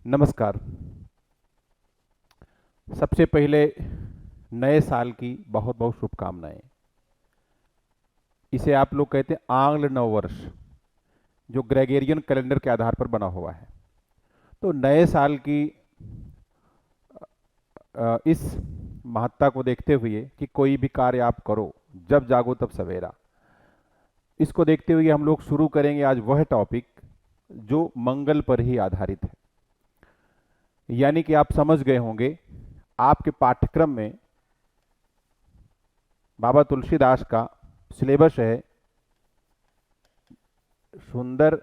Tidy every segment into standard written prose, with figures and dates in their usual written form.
नमस्कार। सबसे पहले नए साल की बहुत बहुत शुभकामनाएं। इसे आप लोग कहते हैं आंग्ल नव वर्ष, जो ग्रेगोरियन कैलेंडर के आधार पर बना हुआ है। तो नए साल की इस महत्ता को देखते हुए कि कोई भी कार्य आप करो, जब जागो तब सवेरा, इसको देखते हुए हम लोग शुरू करेंगे आज वह टॉपिक जो मंगल पर ही आधारित है। यानी कि आप समझ गए होंगे, आपके पाठ्यक्रम में बाबा तुलसीदास का सिलेबस है सुंदर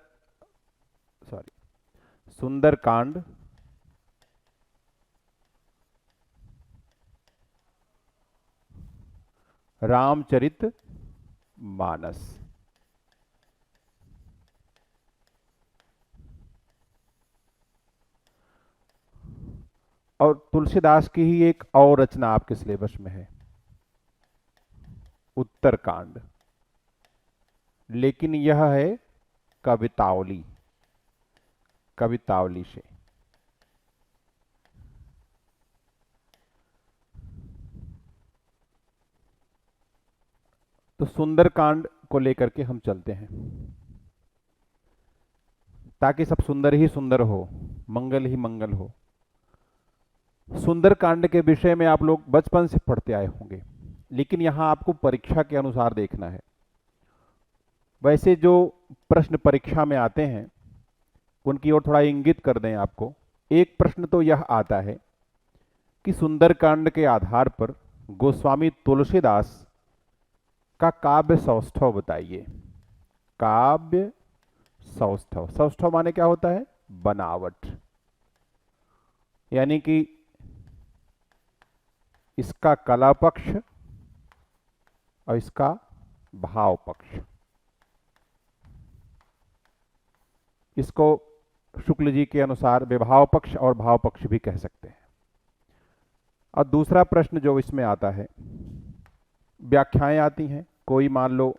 सॉरी सुंदरकांड, रामचरित मानस। और तुलसीदास की ही एक और रचना आपके सिलेबस में है, उत्तरकांड, लेकिन यह है कवितावली, कवितावली से। तो सुंदरकांड को लेकर के हम चलते हैं, ताकि सब सुंदर ही सुंदर हो, मंगल ही मंगल हो। सुंदरकांड के विषय में आप लोग बचपन से पढ़ते आए होंगे, लेकिन यहां आपको परीक्षा के अनुसार देखना है। वैसे जो प्रश्न परीक्षा में आते हैं उनकी ओर थोड़ा इंगित कर दें आपको। एक प्रश्न तो यह आता है कि सुंदरकांड के आधार पर गोस्वामी तुलसीदास का काव्य सौष्ठव बताइए। काव्य सौष्ठव, सौष्ठव माने क्या होता है? बनावट। यानी कि इसका कला पक्ष और इसका भाव पक्ष, इसको शुक्ल जी के अनुसार विभाव पक्ष और भाव पक्ष भी कह सकते हैं। और दूसरा प्रश्न जो इसमें आता है, व्याख्याएं आती हैं। कोई मान लो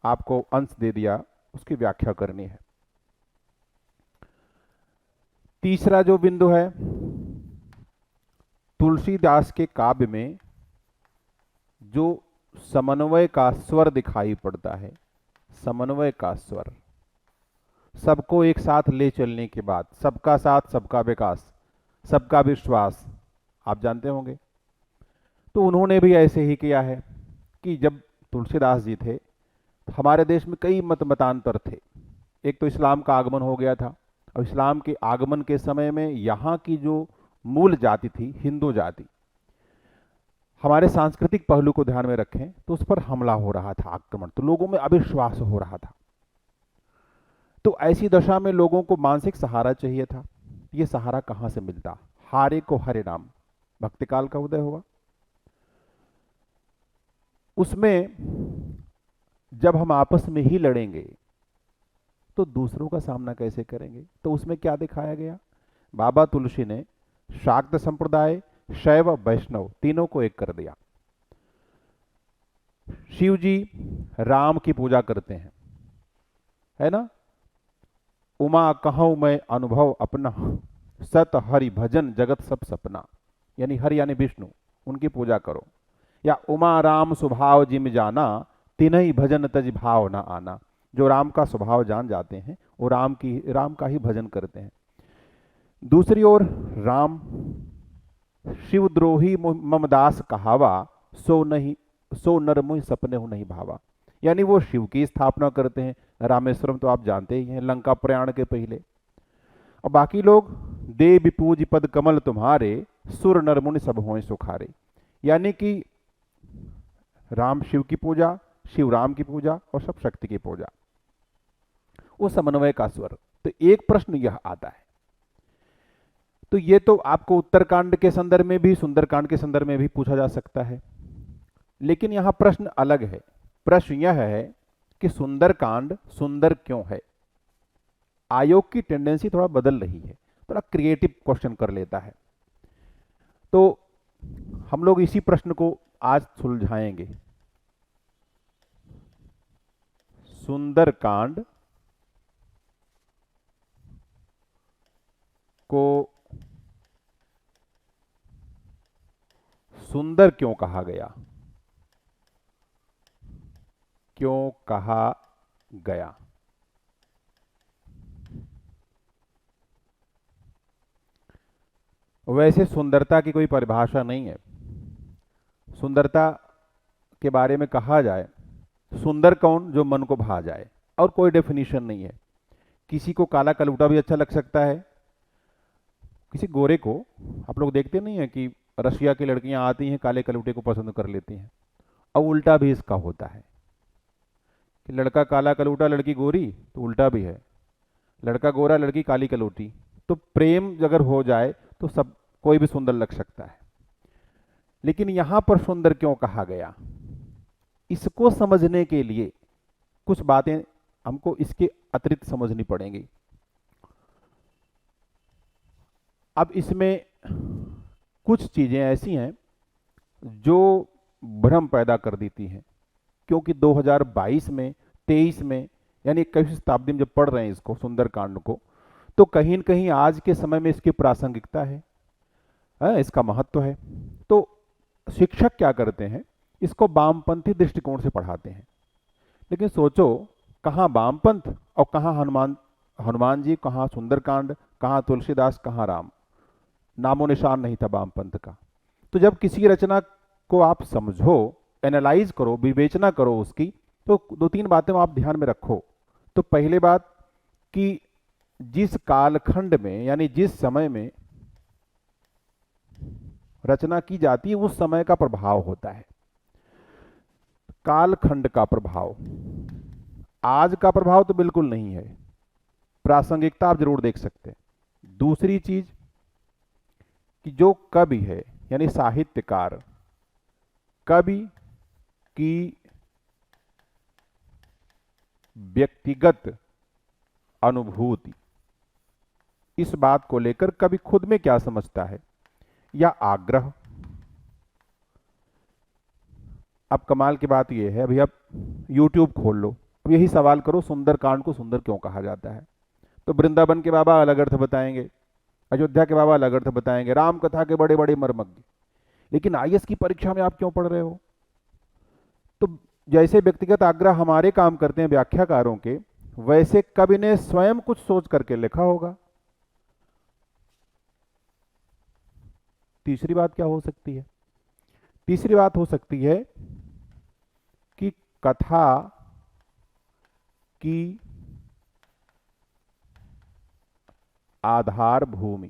आपको अंश दे दिया, उसकी व्याख्या करनी है। तीसरा जो बिंदु है, तुलसीदास के काव्य में जो समन्वय का स्वर दिखाई पड़ता है, समन्वय का स्वर, सबको एक साथ ले चलने के बाद, सबका साथ सबका विकास, सबका विश्वास, आप जानते होंगे। तो उन्होंने भी ऐसे ही किया है कि जब तुलसीदास जी थे तो हमारे देश में कई मतांतर थे। एक तो इस्लाम का आगमन हो गया था, और इस्लाम के आगमन के समय में यहाँ की जो मूल जाति थी, हिंदू जाति, हमारे सांस्कृतिक पहलू को ध्यान में रखें तो उस पर हमला हो रहा था, आक्रमण, तो लोगों में अविश्वास हो रहा था। तो ऐसी दशा में लोगों को मानसिक सहारा चाहिए था। ये सहारा कहां से मिलता? हारे को हरे नाम, भक्तिकाल का उदय हुआ। उसमें जब हम आपस में ही लड़ेंगे तो दूसरों का सामना कैसे करेंगे? तो उसमें क्या दिखाया गया? बाबा तुलसी ने शाक्त संप्रदाय, शैव, वैष्णव तीनों को एक कर दिया। शिव जी राम की पूजा करते हैं, है ना? उमा कहूं मैं अनुभव अपना, सत हरि भजन जगत सब सपना। यानी हरि यानी विष्णु, उनकी पूजा करो। या उमा राम स्वभाव जिम जाना, तिन्हि भजन तज भाव ना आना। जो राम का स्वभाव जान जाते हैं वो राम का ही भजन करते हैं। दूसरी ओर राम, शिवद्रोही ममदास कहावा, सो नहीं सो नर मुहि सपने हो नहीं भावा। यानी वो शिव की स्थापना करते हैं। रामेश्वरम तो आप जानते ही हैं, लंका प्रयाण के पहले। और बाकी लोग देव पूज पद कमल तुम्हारे, सुर नर मुनि सब हों सुखारे। यानी कि राम शिव की पूजा, शिव राम की पूजा, और सब शक्ति की पूजा, वो समन्वय का स्वर। तो एक प्रश्न यह आता है, तो ये तो आपको उत्तरकांड के संदर्भ में भी, सुंदरकांड के संदर्भ में भी पूछा जा सकता है, लेकिन यहां प्रश्न अलग है। प्रश्न यह है कि सुंदरकांड सुंदर क्यों है? आयोग की टेंडेंसी थोड़ा बदल रही है, थोड़ा क्रिएटिव क्वेश्चन कर लेता है। तो हम लोग इसी प्रश्न को आज सुलझाएंगे। सुंदरकांड को सुंदर क्यों कहा गया? क्यों कहा गया? वैसे सुंदरता की कोई परिभाषा नहीं है। सुंदरता के बारे में कहा जाए, सुंदर कौन? जो मन को भा जाए, और कोई डेफिनेशन नहीं है। किसी को काला कलूटा भी अच्छा लग सकता है। किसी गोरे को आप लोग देखते नहीं है कि रशिया की लड़कियां आती हैं, काले कलूटे को पसंद कर लेती हैं। और उल्टा भी इसका होता है कि लड़का काला कलूटा, लड़की गोरी, तो उल्टा भी है, लड़का गोरा, लड़की काली कलूटी। तो प्रेम अगर हो जाए तो सब कोई भी सुंदर लग सकता है। लेकिन यहां पर सुंदर क्यों कहा गया, इसको समझने के लिए कुछ बातें हमको इसके अतिरिक्त समझनी पड़ेंगी। अब इसमें कुछ चीजें ऐसी हैं जो भ्रम पैदा कर देती हैं, क्योंकि 2022 में, 23 में, यानी 21वीं शताब्दी में जब पढ़ रहे हैं इसको, सुंदरकांड को, तो कहीं न कहीं आज के समय में इसकी प्रासंगिकता है, इसका महत्व है। तो शिक्षक क्या करते हैं, इसको वामपंथी दृष्टिकोण से पढ़ाते हैं। लेकिन सोचो, कहाँ वामपंथ और कहाँ हनुमान जी, कहाँ सुंदरकांड, कहाँ तुलसीदास, कहाँ राम? नामो निशान नहीं था वामपंथ का। तो जब किसी रचना को आप समझो, एनालाइज करो, विवेचना करो उसकी, तो दो तीन बातें आप ध्यान में रखो। तो पहली बात कि जिस कालखंड में, यानी जिस समय में रचना की जाती है, उस समय का प्रभाव होता है। कालखंड का प्रभाव, आज का प्रभाव तो बिल्कुल नहीं है। प्रासंगिकता आप जरूर देख सकते हैं। दूसरी चीज कि जो कवि है, यानी साहित्यकार, कवि की व्यक्तिगत अनुभूति, इस बात को लेकर कवि खुद में क्या समझता है, या आग्रह। अब कमाल की बात यह है, अभी आप YouTube खोल लो, अब यही सवाल करो, सुंदरकांड को सुंदर क्यों कहा जाता है? तो वृंदावन के बाबा अलग अर्थ बताएंगे, अयोध्या के बाबा अलग अर्थ बताएंगे, राम कथा के बड़े बड़े मर्मज्ञ। लेकिन आईएएस की परीक्षा में आप क्यों पढ़ रहे हो? तो जैसे व्यक्तिगत आग्रह हमारे काम करते हैं व्याख्याकारों के, वैसे कवि ने स्वयं कुछ सोच करके लिखा होगा। तीसरी बात क्या हो सकती है? तीसरी बात हो सकती है कि कथा की आधार भूमि,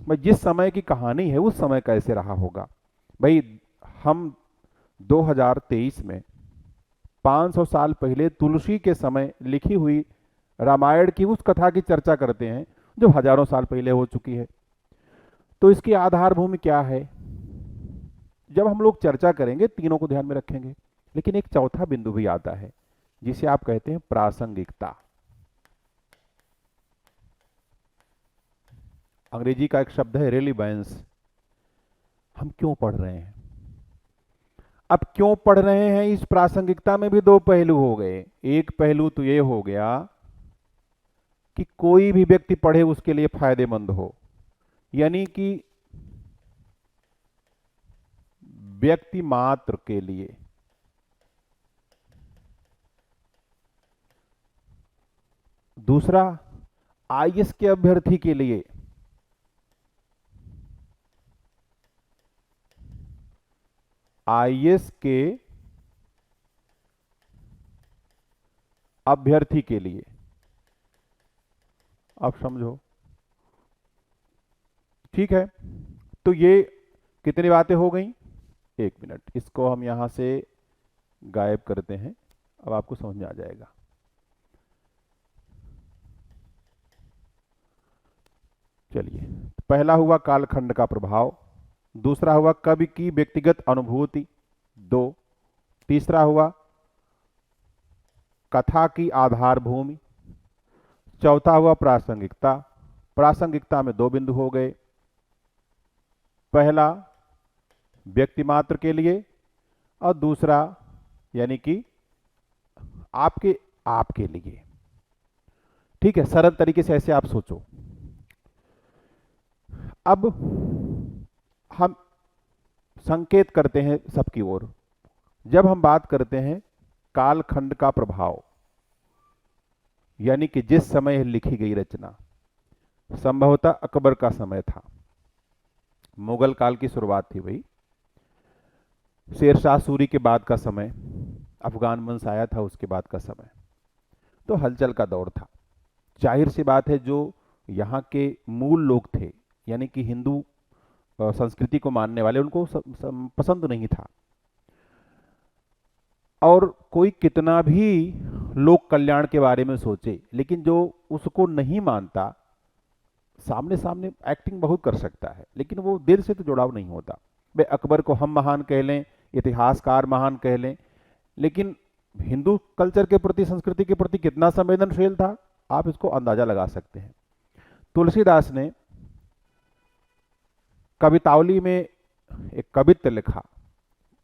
भाई जिस समय की कहानी है उस समय कैसे रहा होगा। भाई हम 2023 में 500 साल पहले तुलसी के समय लिखी हुई रामायण की उस कथा की चर्चा करते हैं जो हजारों साल पहले हो चुकी है। तो इसकी आधार भूमि क्या है? जब हम लोग चर्चा करेंगे तीनों को ध्यान में रखेंगे। लेकिन एक चौथा बिंदु भी आता है जिसे आप कहते हैं प्रासंगिकता। अंग्रेजी का एक शब्द है रेलिवेंस। हम क्यों पढ़ रहे हैं? अब क्यों पढ़ रहे हैं, इस प्रासंगिकता में भी दो पहलू हो गए। एक पहलू तो ये हो गया कि कोई भी व्यक्ति पढ़े उसके लिए फायदेमंद हो, यानी कि व्यक्ति मात्र के लिए। दूसरा, आईएएस के अभ्यर्थी के लिए। आईएएस के अभ्यर्थी के लिए। आप समझो, ठीक है? तो ये कितनी बातें हो गई? एक मिनट, इसको हम यहां से गायब करते हैं, अब आपको समझ में आ जाएगा। चलिए, पहला हुआ कालखंड का प्रभाव, दूसरा हुआ कवि की व्यक्तिगत अनुभूति, दो, तीसरा हुआ कथा की आधार भूमि, चौथा हुआ प्रासंगिकता। प्रासंगिकता में दो बिंदु हो गए, पहला व्यक्ति मात्र के लिए, और दूसरा यानी कि आपके आपके लिए। ठीक है, सरल तरीके से ऐसे आप सोचो। अब हम संकेत करते हैं सबकी ओर। जब हम बात करते हैं कालखंड का प्रभाव, यानी कि जिस समय लिखी गई रचना, संभवतः अकबर का समय था, मुगल काल की शुरुआत थी भाई, शेरशाह सूरी के बाद का समय, अफगान वंश आया था उसके बाद का समय, तो हलचल का दौर था। जाहिर सी बात है जो यहाँ के मूल लोग थे, यानी कि हिंदू संस्कृति को मानने वाले, उनको पसंद नहीं था। और कोई कितना भी लोक कल्याण के बारे में सोचे, लेकिन जो उसको नहीं मानता, सामने सामने एक्टिंग बहुत कर सकता है, लेकिन वो दिल से तो जुड़ाव नहीं होता। वे अकबर को हम महान कह लें, इतिहासकार महान कह लें, लेकिन हिंदू कल्चर के प्रति, संस्कृति के प्रति कितना संवेदनशील था, आप इसको अंदाजा लगा सकते हैं। तुलसीदास ने कवितावली में एक कवित्त लिखा,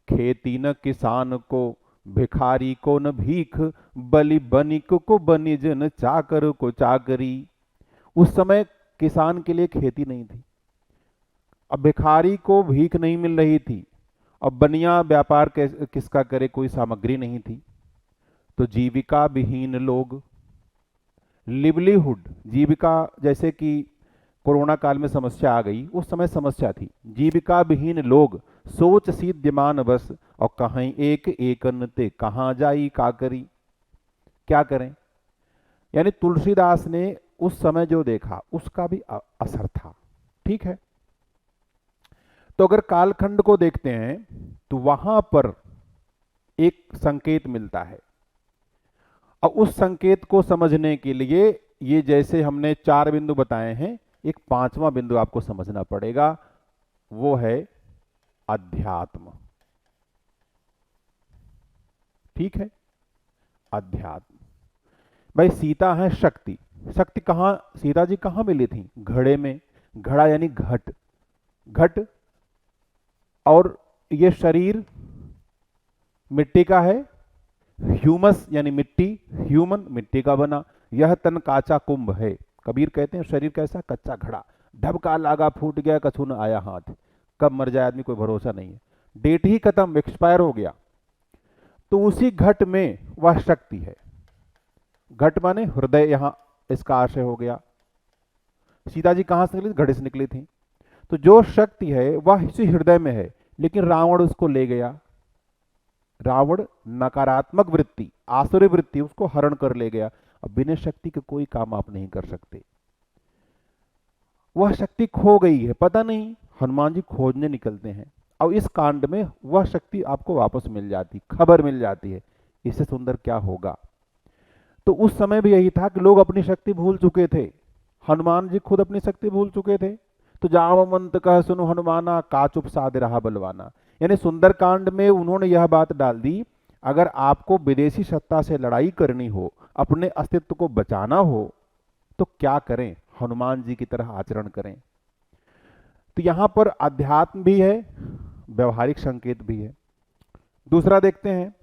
खेती न किसान को, भिखारी को न भीख, बलि बनिक को बनिज, न चाकर को चाकरी। उस समय किसान के लिए खेती नहीं थी, अब भिखारी को भीख नहीं मिल रही थी, अब बनिया व्यापार किसका करे, कोई सामग्री नहीं थी, तो जीविका विहीन लोग, लिवलीहुड, जीविका, जैसे कि कोरोना काल में समस्या आ गई, उस समय समस्या थी, जीविका विहीन लोग, सोच सीध्यमान बस, और कहीं एक एकन ते कहाँ जाई काकरी। क्या करें, यानी तुलसीदास ने उस समय जो देखा उसका भी असर था। ठीक है, तो अगर कालखंड को देखते हैं तो वहां पर एक संकेत मिलता है, और उस संकेत को समझने के लिए ये जैसे हमने 4 बिंदु बताए हैं, एक 5वां बिंदु आपको समझना पड़ेगा, वो है अध्यात्म। ठीक है, अध्यात्म। भाई सीता है शक्ति, शक्ति कहां, सीता जी कहां मिली थी, घड़े में, घड़ा यानी घट, घट, और ये शरीर मिट्टी का है, ह्यूमस यानी मिट्टी, ह्यूमन मिट्टी का बना, यह तन काचा कुंभ है। कबीर कहते हैं शरीर कैसा, कच्चा घड़ा, ढबका लागा फूट गया कछु न आया हाथ, कब मर जाए आदमी कोई भरोसा नहीं है, डेट ही खत्म, एक्सपायर हो गया। तो उसी घट में वह शक्ति है, घट माने हृदय, यहां इसका आशय हो गया। सीता जी कहां से निकली, घड़े से निकली थी, तो जो शक्ति है वह इसी हृदय में है, लेकिन रावण उसको ले गया। रावण नकारात्मक वृत्ति, आसुरी वृत्ति, उसको हरण कर ले गया। अब बिना शक्ति के कोई काम आप नहीं कर सकते, वह शक्ति खो गई है, पता नहीं, हनुमान जी खोजने निकलते हैं, और इस कांड में वह शक्ति आपको वापस मिल जाती, खबर मिल जाती है। इससे सुंदर क्या होगा। तो उस समय भी यही था कि लोग अपनी शक्ति भूल चुके थे, हनुमान जी खुद अपनी शक्ति भूल चुके थे। तो जामवंत कह सुनो हनुमाना, काचुप साध रहा बलवाना, यानी सुंदरकांड में उन्होंने यह बात डाल दी, अगर आपको विदेशी सत्ता से लड़ाई करनी हो, अपने अस्तित्व को बचाना हो, तो क्या करें, हनुमान जी की तरह आचरण करें। तो यहां पर अध्यात्म भी है, व्यवहारिक संकेत भी है। दूसरा देखते हैं,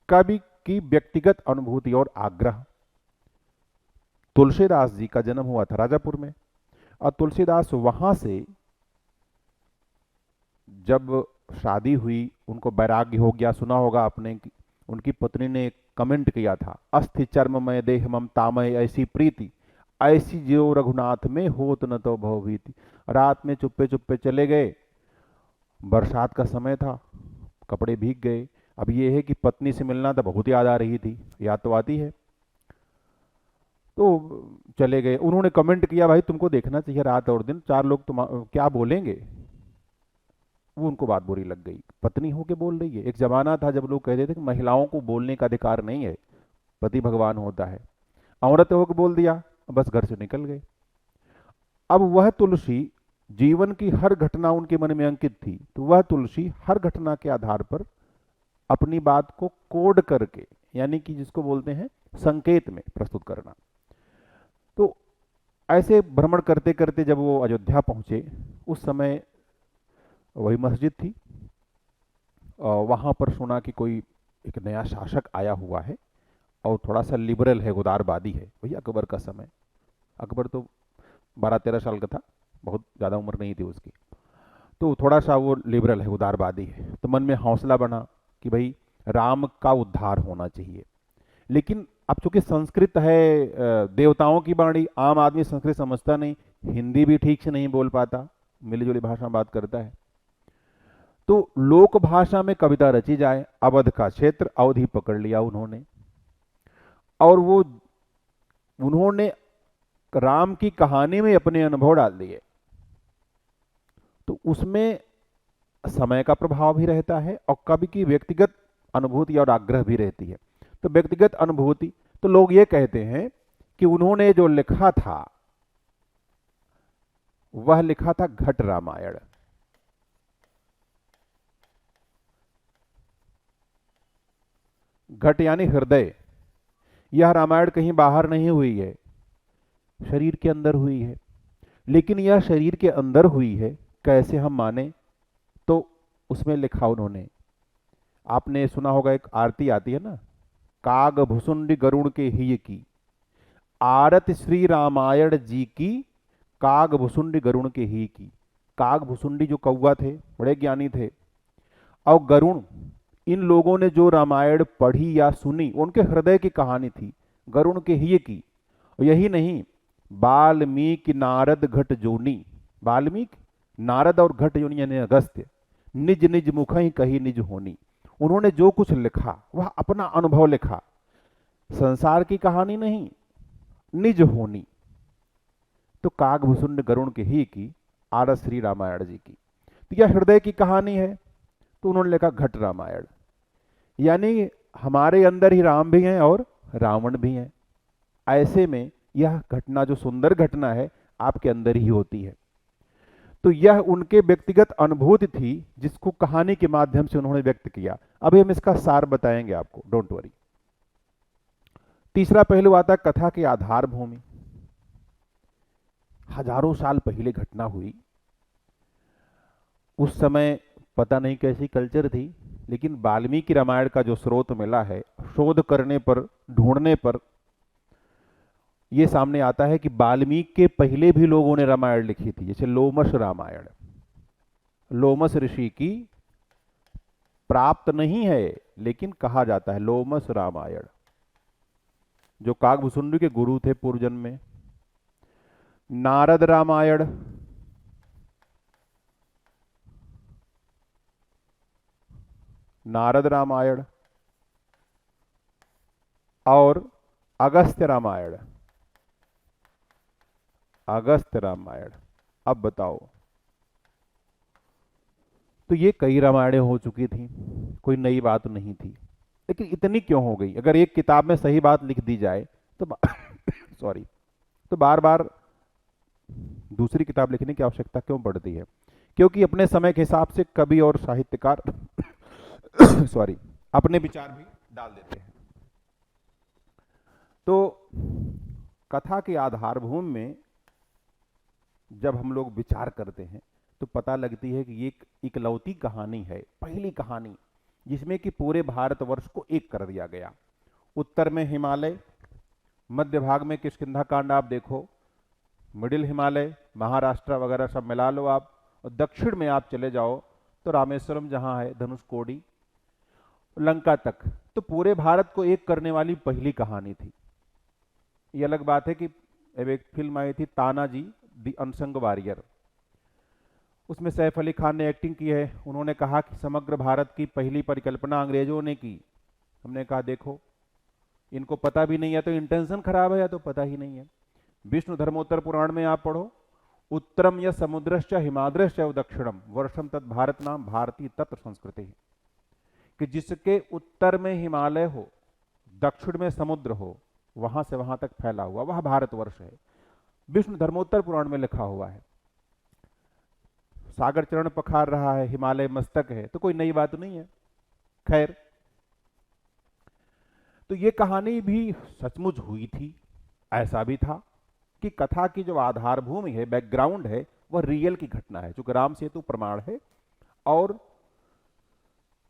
कवि की व्यक्तिगत अनुभूति और आग्रह। तुलसीदास जी का जन्म हुआ था राजापुर में, और तुलसीदास वहां से जब शादी हुई, उनको वैराग्य हो गया, सुना होगा आपने, उनकी पत्नी ने कमेंट किया था, अस्थि चर्ममय देह ममतामय ऐसी प्रीति, ऐसी जो रघुनाथ में होत न तो भवभीति। रात में चुप्पे चुप्पे चले गए, बरसात का समय था, कपड़े भीग गए। अब ये है कि पत्नी से मिलना तो बहुत याद आ रही थी, याद तो आती है, तो चले गए। उन्होंने कमेंट किया, भाई तुमको देखना चाहिए रात और दिन, 4 लोग तुम क्या बोलेंगे। वो उनको बात बुरी लग गई, पत्नी होके बोल रही है। एक जमाना था जब लोग कहते थे कि महिलाओं को बोलने का अधिकार नहीं है, पति भगवान होता है, औरत होकर बोल दिया, बस घर से निकल गए। अब वह तुलसी, जीवन की हर घटना उनके मन में अंकित थी, तो वह तुलसी हर घटना के आधार पर अपनी बात को कोड करके, यानी कि जिसको बोलते हैं संकेत में प्रस्तुत करना। तो ऐसे भ्रमण करते करते जब वो अयोध्या पहुंचे, उस समय वही मस्जिद थी, वहां पर सुना कि कोई एक नया शासक आया हुआ है, और थोड़ा सा लिबरल है, उदारवादी है। वही अकबर का समय, अकबर तो 12-13 साल का था, बहुत ज़्यादा उम्र नहीं थी उसकी। तो थोड़ा सा वो लिबरल है, उदारवादी है, तो मन में हौसला बना कि भाई राम का उद्धार होना चाहिए। लेकिन अब चूंकि संस्कृत है, देवताओं की वाणी, आम आदमी संस्कृत समझता नहीं, हिंदी भी ठीक से नहीं बोल पाता, मिलीजुली भाषा में बात करता है, तो लोक भाषा में कविता रची जाए। अवध का क्षेत्र अवधि पकड़ लिया उन्होंने, और वो उन्होंने राम की कहानी में अपने अनुभव डाल दिए। तो उसमें समय का प्रभाव भी रहता है और कवि की व्यक्तिगत अनुभूति और आग्रह भी रहती है। तो व्यक्तिगत अनुभूति, तो लोग ये कहते हैं कि उन्होंने जो लिखा था वह लिखा था घट रामायण। घट यानी हृदय। यह रामायण कहीं बाहर नहीं हुई है, शरीर के अंदर हुई है। लेकिन यह शरीर के अंदर हुई है, कैसे हम माने? तो उसमें लिखा उन्होंने, आपने सुना होगा एक आरती आती है ना, काग भुसुंडी गरुण के हिय की, आरत श्री रामायण जी की, काग भुसुंडी गरुण के ही की। काग भुसुंडी जो कौवा थे, बड़े ज्ञानी थे, और गरुण, इन लोगों ने जो रामायण पढ़ी या सुनी, उनके हृदय की कहानी थी, गरुण के हिय की। यही नहीं, वाल्मीकि नारद घट जोनी, वाल्मीकि नारद और घट जोनी यानी अगस्त्य, निज निज मुख ही कही निज होनी। उन्होंने जो कुछ लिखा वह अपना अनुभव लिखा, संसार की कहानी नहीं, निज होनी। तो कागभूषुंड गरुण के ही की, आरस श्री रामायण जी की, तो यह हृदय की कहानी है। तो उन्होंने लिखा घट रामायण, यानी हमारे अंदर ही राम भी हैं और रावण भी हैं। ऐसे में यह घटना, जो सुंदर घटना है, आपके अंदर ही होती है। तो यह उनके व्यक्तिगत अनुभूति थी, जिसको कहानी के माध्यम से उन्होंने व्यक्त किया। अभी हम इसका सार बताएंगे आपको, डोंट वरी। तीसरा पहलू आता है कथा की आधार भूमि। हजारों साल पहले घटना हुई, उस समय पता नहीं कैसी कल्चर थी, लेकिन वाल्मीकि रामायण का जो स्रोत मिला है, शोध करने पर, ढूंढने पर यह सामने आता है कि वाल्मीकि के पहले भी लोगों ने रामायण लिखी थी। जैसे लोमश रामायण, लोमश ऋषि की प्राप्त नहीं है, लेकिन कहा जाता है लोमश रामायण, जो कागभूषुंडी के गुरु थे पूर्व जन्म में। नारद रामायण, नारद रामायण और अगस्त्य रामायण, अगस्त्य रामायण। अब बताओ, तो ये कई रामायणें हो चुकी थी, कोई नई बात नहीं थी, लेकिन इतनी क्यों हो गई? अगर एक किताब में सही बात लिख दी जाए तो सॉरी, तो बार बार दूसरी किताब लिखने की आवश्यकता क्यों पड़ती है? क्योंकि अपने समय के हिसाब से कवि और साहित्यकार सॉरी, अपने विचार भी डाल देते हैं। तो कथा के आधारभूमि में जब हम लोग विचार करते हैं तो पता लगती है कि ये एक इकलौती कहानी है, पहली कहानी, जिसमें कि पूरे भारतवर्ष को एक कर दिया गया। उत्तर में हिमालय, मध्य भाग में किष्किंधा कांड आप देखो, मिडिल हिमालय, महाराष्ट्र वगैरह सब मिला लो आप, और दक्षिण में आप चले जाओ तो रामेश्वरम जहां है, धनुषकोडी, लंका तक। तो पूरे भारत को एक करने वाली पहली कहानी थी। ये अलग बात है कि एक फिल्म आई थी तानाजी द अनसंग वॉरियर, उसमें सैफ अली खान ने एक्टिंग की है। उन्होंने कहा कि समग्र भारत की पहली परिकल्पना अंग्रेजों ने की। हमने कहा देखो, इनको पता भी नहीं है तो इंटेंशन खराब है, या तो पता ही नहीं है। विष्णु धर्मोत्तर पुराण में आप पढ़ो, उत्तरम या समुद्रश्च हिमाद्रश्च दक्षिणम वर्षम तत् भारत नाम भारतीय तत्व संस्कृति, कि जिसके उत्तर में हिमालय हो, दक्षिण में समुद्र हो, वहां से वहां तक फैला हुआ वह भारतवर्ष है। विष्णु धर्मोत्तर पुराण में लिखा हुआ है। सागर चरण पखार रहा है, हिमालय मस्तक है, तो कोई नई बात नहीं है। खैर, तो ये कहानी भी सचमुच हुई थी। ऐसा भी था कि कथा की जो आधारभूमि है, बैकग्राउंड है, वह रियल की घटना है, जो राम सेतु प्रमाण है, और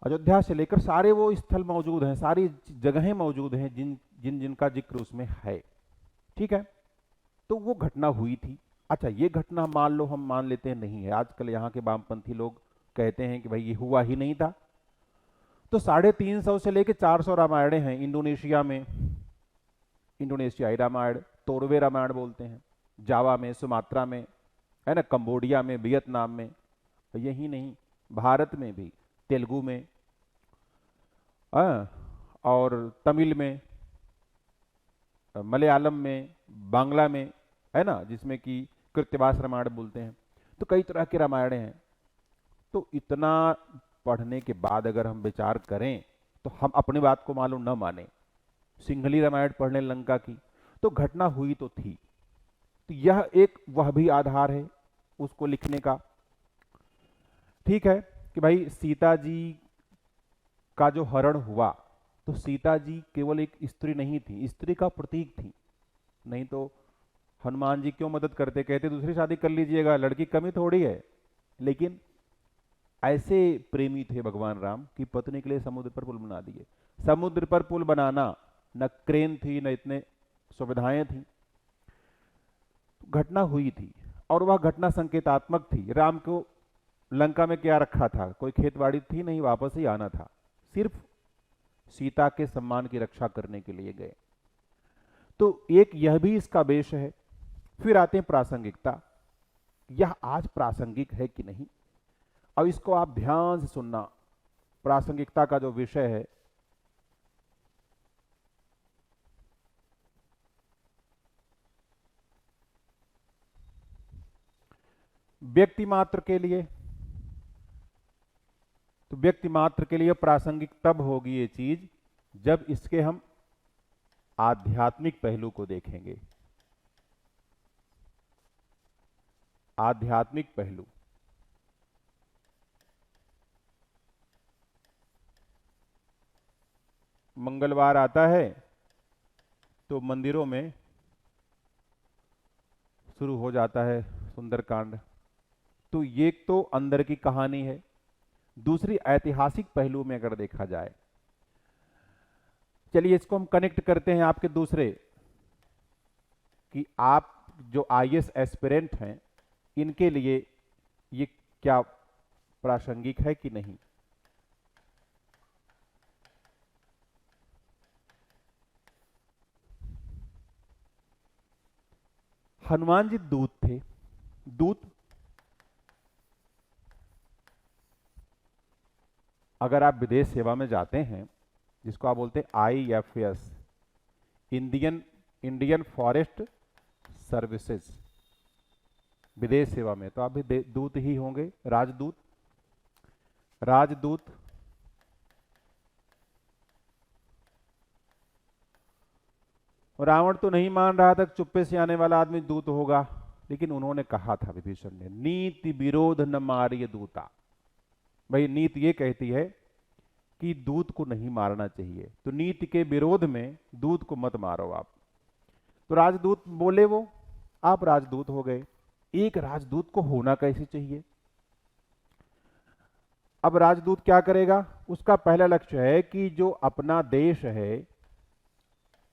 अयोध्या से लेकर सारे वो स्थल मौजूद हैं, सारी जगहें मौजूद हैं जिन जिनका जिक्र उसमें है। ठीक है, तो वो घटना हुई थी। अच्छा, ये घटना मान लो हम मान लेते हैं नहीं है, आजकल यहाँ के वामपंथी लोग कहते हैं कि भाई ये हुआ ही नहीं था, तो 350 से लेके 400 रामायणें हैं इंडोनेशिया में, इंडोनेशियाई रामायण, तोरवे रामायण बोलते हैं, जावा में, सुमात्रा में, है ना, कंबोडिया में, वियतनाम में, यही नहीं भारत में भी, तेलुगु में, और तमिल में, मलयालम में, बांग्ला में, है ना, जिसमें कि कृत्यवास रामायण बोलते हैं। तो कई तरह के रामायण हैं। तो इतना पढ़ने के बाद अगर हम विचार करें तो हम अपनी बात को मालूम न माने, सिंहली रामायण पढ़ने लंका की, तो घटना हुई तो थी, तो यह एक वह भी आधार है उसको लिखने का। ठीक है कि भाई सीता जी का जो हरण हुआ, तो सीता जी केवल एक स्त्री नहीं थी, स्त्री का प्रतीक थी, नहीं तो हनुमान जी क्यों मदद करते, कहते दूसरी शादी कर लीजिएगा, लड़की कमी थोड़ी है। लेकिन ऐसे प्रेमी थे भगवान राम की पत्नी के लिए समुद्र पर पुल बना दिए। समुद्र पर पुल बनाना, न क्रेन थी न इतने सुविधाएं थी, घटना हुई थी और वह घटना संकेतात्मक थी। राम को लंका में क्या रखा था, कोई खेतबाड़ी थी नहीं, वापस ही आना था, सिर्फ सीता के सम्मान की रक्षा करने के लिए गए। तो एक यह भी इसका वेश है। फिर आते हैं प्रासंगिकता, यह आज प्रासंगिक है कि नहीं। अब इसको आप ध्यान से सुनना, प्रासंगिकता का जो विषय है, व्यक्ति मात्र के लिए, तो व्यक्ति मात्र के लिए प्रासंगिक तब होगी ये चीज जब इसके हम आध्यात्मिक पहलू को देखेंगे। आध्यात्मिक पहलू, मंगलवार आता है तो मंदिरों में शुरू हो जाता है सुंदरकांड। तो ये तो अंदर की कहानी है। दूसरी ऐतिहासिक पहलू में अगर देखा जाए, चलिए इसको हम कनेक्ट करते हैं आपके दूसरे, कि आप जो आईएएस एस्पिरेंट हैं इनके लिए ये क्या प्रासंगिक है कि नहीं। हनुमान जी दूत थे। दूत, अगर आप विदेश सेवा में जाते हैं, जिसको आप बोलते हैं IFS, Indian Indian forest services, विदेश सेवा में, तो आप भी दूत ही होंगे, राजदूत। राजदूत रावण तो नहीं मान रहा था, चुप्पे से आने वाला आदमी दूत होगा, लेकिन उन्होंने कहा था विभीषण ने, नीति विरोध न मारिय दूता। भाई नीति ये कहती है कि दूत को नहीं मारना चाहिए, तो नीति के विरोध में दूत को मत मारो आप। तो राजदूत बोले वो, आप राजदूत हो गए। एक राजदूत को होना कैसे चाहिए। अब राजदूत क्या करेगा, उसका पहला लक्ष्य है कि जो अपना देश है,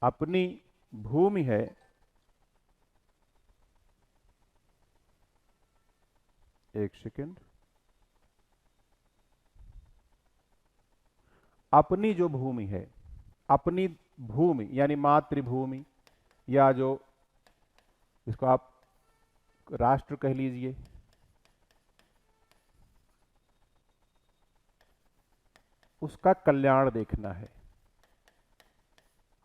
अपनी भूमि है, एक सेकेंड, अपनी जो भूमि है, अपनी भूमि यानी मातृभूमि, या जो इसको आप राष्ट्र कह लीजिए, उसका कल्याण देखना है।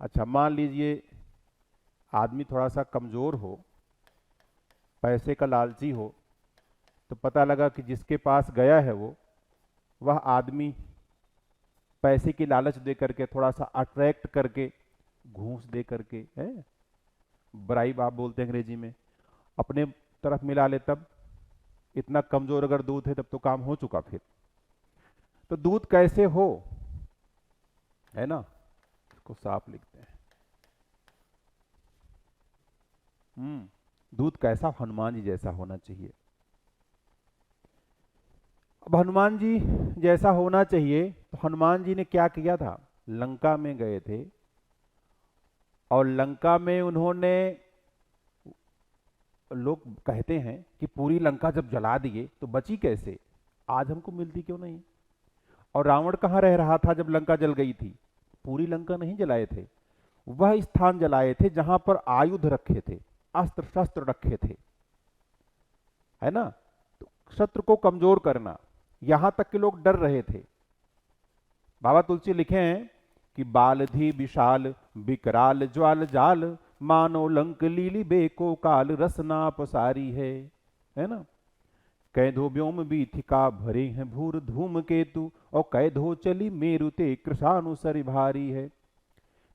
अच्छा, मान लीजिए आदमी थोड़ा सा कमजोर हो, पैसे का लालची हो, तो पता लगा कि जिसके पास गया है वो, वह आदमी पैसे की लालच दे करके, थोड़ा सा अट्रैक्ट करके, घूस दे करके, है ब्राइब आप बोलते हैं अंग्रेजी में, अपने तरफ मिला ले, तब इतना कमजोर अगर दूत है तब तो काम हो चुका। फिर तो दूत कैसे हो, है ना, इसको साफ लिखते हैं। दूत कैसा, हनुमान जी जैसा होना चाहिए। अब हनुमान जी जैसा होना चाहिए, तो हनुमान जी ने क्या किया था, लंका में गए थे और लंका में उन्होंने लोग कहते हैं कि पूरी लंका जब जला दिए तो बची कैसे, आज हमको मिलती क्यों नहीं। और रावण कहाँ रह रहा था जब लंका जल गई थी, पूरी लंका नहीं जलाए थे, वह स्थान जलाए थे जहां पर आयुध रखे थे, अस्त्र शस्त्र रखे थे, है ना। तो शत्रु को कमजोर करना, यहां तक के लोग डर रहे थे। बाबा तुलसी लिखे हैं कि बालधि विशाल विकराल ज्वाल जाल, मानो लंक लीली बेको काल रसना पसारी है ना। कैधो व्योम बीथिका भरे हैं भूर धूम केतु, और कैधो चली मेरुते कृषानुसरि भारी है।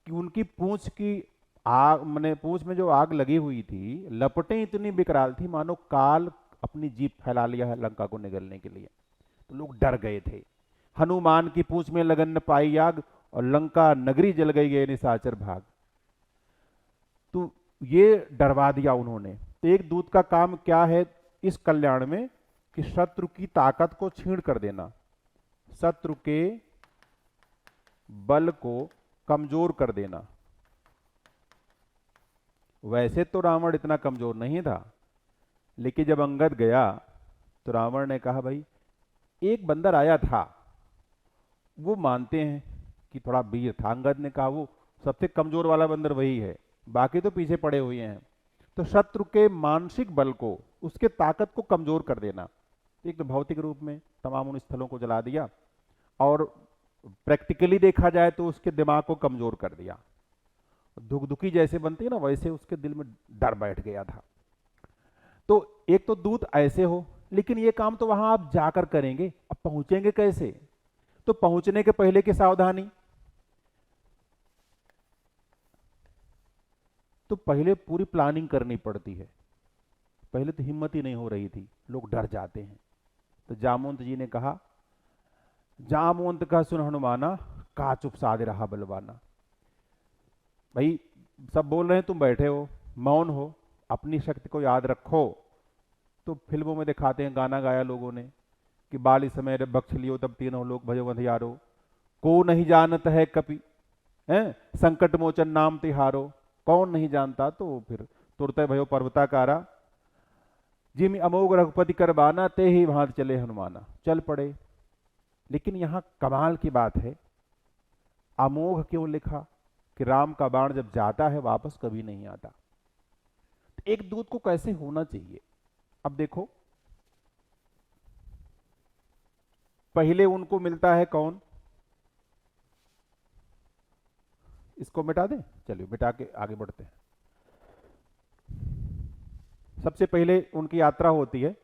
कि उनकी पूंछ की आग, मैंने पूंछ में जो आग लगी हुई थी, लपटें इतनी विकराल थी मानो काल अपनी जीभ फैला लिया है लंका को निगलने के लिए। तो लोग डर गए थे। हनुमान की पूंछ में लगन न पाई आग, और लंका नगरी जल गई गए निशाचर भाग। तो ये डरवा दिया उन्होंने। तो एक दूत का काम क्या है इस कल्याण में, कि शत्रु की ताकत को छीण कर देना, शत्रु के बल को कमजोर कर देना। वैसे तो रावण इतना कमजोर नहीं था, लेकिन जब अंगद गया तो रावण ने कहा भाई एक बंदर आया था, वो मानते हैं कि थोड़ा वीर था। अंगद ने कहा वो सबसे कमजोर वाला बंदर वही है, बाकी तो पीछे पड़े हुए हैं। तो शत्रु के मानसिक बल को, उसके ताकत को कमजोर कर देना। एक तो भौतिक रूप में तमाम उन स्थलों को जला दिया, और प्रैक्टिकली देखा जाए तो उसके दिमाग को कमजोर कर दिया। दुखदुखी जैसे बनते हैं ना, वैसे उसके दिल में डर बैठ गया था। तो एक तो दूत ऐसे हो, लेकिन ये काम तो वहां आप जाकर करेंगे, अब पहुंचेंगे कैसे। तो पहुंचने के पहले की सावधानी, तो पहले पूरी प्लानिंग करनी पड़ती है। पहले तो हिम्मत ही नहीं हो रही थी, लोग डर जाते हैं। तो जामवंत जी ने कहा, जामवंत का सुन हनुमाना, का चुप साधे रहा बलवाना। भाई सब बोल रहे हैं, तुम बैठे हो, मौन हो, अपनी शक्ति को याद रखो। तो फिल्मों में दिखाते हैं, गाना गाया लोगों ने कि बाल इस समय बख्श लियो तब तीनों लोग भजो अंधियारो, को नहीं जानत है कपि, है संकट मोचन नाम तिहारो। कौन नहीं जानता, तो फिर तुरते भयो पर्वताकारा, जिम अमोघ रघुपति कर बाना, ते ही वहां चले हनुमाना, चल पड़े। लेकिन यहां कमाल की बात है, अमोघ क्यों लिखा, कि राम का बाण जब जाता है वापस कभी नहीं आता। एक दूत को कैसे होना चाहिए, अब देखो, पहले उनको मिलता है कौन, इसको मिटा दें, चलिए मिटा के आगे बढ़ते हैं। सबसे पहले उनकी यात्रा होती है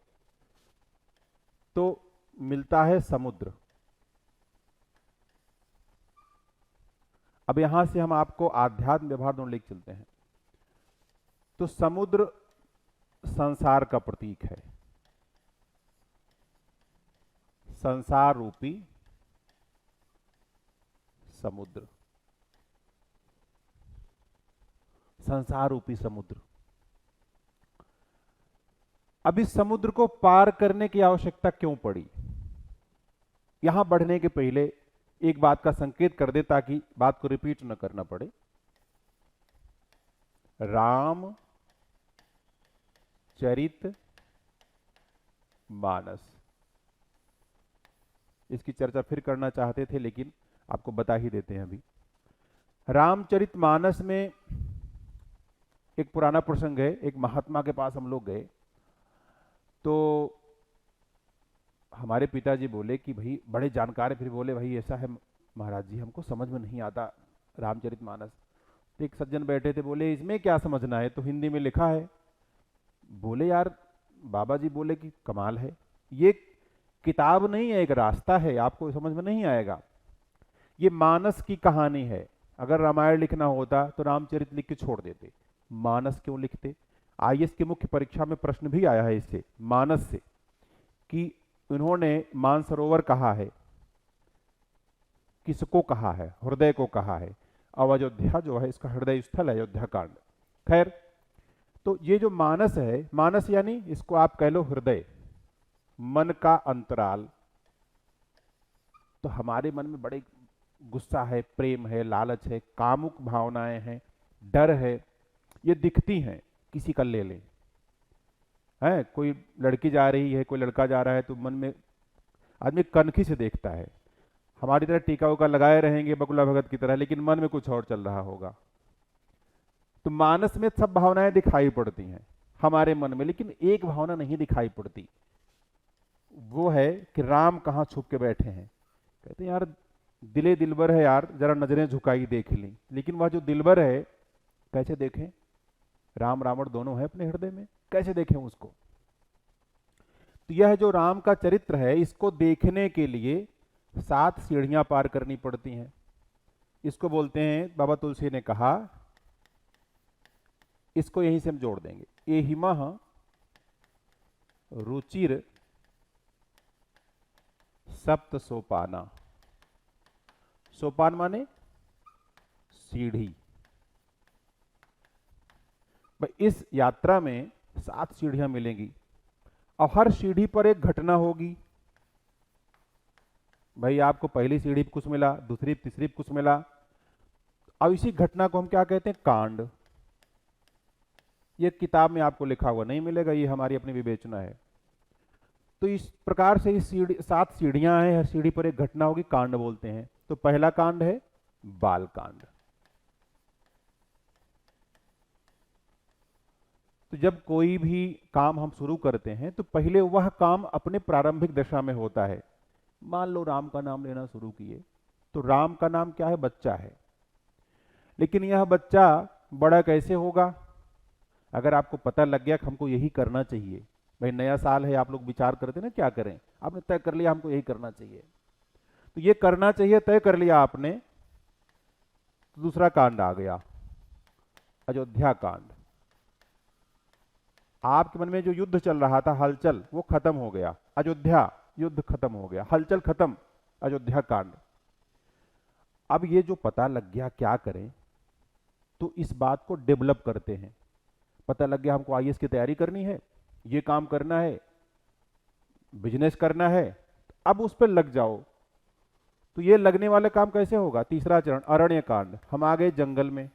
तो मिलता है समुद्र। अब यहां से हम आपको आध्यात्म व्यवहार दोनों लेकर चलते हैं। तो समुद्र संसार का प्रतीक है, संसार रूपी समुद्र, संसार रूपी समुद्र। अब इस समुद्र को पार करने की आवश्यकता क्यों पड़ी, यहां बढ़ने के पहले एक बात का संकेत कर दे ताकि बात को रिपीट न करना पड़े। राम चरित मानस, इसकी चर्चा फिर करना चाहते थे लेकिन आपको बता ही देते हैं अभी। रामचरित मानस में एक पुराना प्रसंग है, एक महात्मा के पास हम लोग गए तो हमारे पिताजी बोले कि भाई बड़े जानकार है, फिर बोले भाई ऐसा है महाराज जी हमको समझ में नहीं आता रामचरित मानस। तो एक सज्जन बैठे थे, बोले इसमें क्या समझना है, तो हिंदी में लिखा है। बोले यार बाबा जी बोले कि कमाल है, ये किताब नहीं है, एक रास्ता है, आपको समझ में नहीं आएगा। ये मानस की कहानी है, अगर रामायण लिखना होता तो रामचरित लिख के छोड़ देते, मानस क्यों लिखते। आईएएस की मुख्य परीक्षा में प्रश्न भी आया है इससे, मानस से, कि उन्होंने मानसरोवर कहा है, किसको कहा है, हृदय को कहा है। अब अयोध्या जो है इसका हृदय स्थल है, अयोध्या कांड। खैर, तो ये जो मानस है, मानस यानी इसको आप कह लो हृदय, मन का अंतराल। तो हमारे मन में बड़े गुस्सा है, प्रेम है, लालच है, कामुक भावनाएं हैं, डर है, ये दिखती हैं, किसी का ले लें। है, कोई लड़की जा रही है, कोई लड़का जा रहा है, तो मन में आदमी कनखी से देखता है। हमारी तरह टीका उका लगाए रहेंगे बकुला भगत की तरह, लेकिन मन में कुछ और चल रहा होगा। तो मानस में सब भावनाएं दिखाई पड़ती हैं हमारे मन में, लेकिन एक भावना नहीं दिखाई पड़ती, वो है कि राम कहाँ छुप के बैठे हैं। कहते हैं यार दिले दिलबर है यार, जरा नजरें झुकाई देख ली। लेकिन वह जो दिलबर है कैसे देखें? राम रावण दोनों है अपने हृदय में, कैसे देखें उसको? तो यह जो राम का चरित्र है, इसको देखने के लिए 7 सीढ़ियां पार करनी पड़ती हैं। इसको बोलते हैं, बाबा तुलसी ने कहा, इसको यहीं से हम जोड़ देंगे, एहिमह रुचिर सप्त सोपाना। सोपान माने सीढ़ी। इस यात्रा में 7 सीढ़ियां मिलेंगी और हर सीढ़ी पर एक घटना होगी। भाई आपको पहली सीढ़ी पे कुछ मिला, दूसरी तीसरी पे कुछ मिला। अब इसी घटना को हम क्या कहते हैं? कांड। ये किताब में आपको लिखा हुआ नहीं मिलेगा, ये हमारी अपनी विवेचना है। तो इस प्रकार से इस 7 सीढ़ियां हैं, हर सीढ़ी पर एक घटना होगी, कांड बोलते हैं। तो पहला कांड है बाल कांड। तो जब कोई भी काम हम शुरू करते हैं तो पहले वह काम अपने प्रारंभिक दशा में होता है। मान लो राम का नाम लेना शुरू किए, तो राम का नाम क्या है? बच्चा है। लेकिन यह बच्चा बड़ा कैसे होगा? अगर आपको पता लग गया कि हमको यही करना चाहिए, भाई नया साल है, आप लोग विचार करते ना क्या करें, आपने तय कर लिया हमको यही करना चाहिए, तो ये करना चाहिए तय कर लिया आपने, तो दूसरा कांड आ गया, अयोध्या कांड। आपके मन में जो युद्ध चल रहा था, हलचल, वो खत्म हो गया, अयोध्या युद्ध खत्म हो गया, हलचल खत्म, अयोध्या कांड। अब ये जो पता लग गया क्या करें, तो इस बात को डेवलप करते हैं। पता लग गया हमको आईएएस की तैयारी करनी है, ये काम करना है, बिजनेस करना है, अब उस पर लग जाओ। तो ये लगने वाला काम कैसे होगा? तीसरा चरण, अरण्य कांड। हम आ गए जंगल में,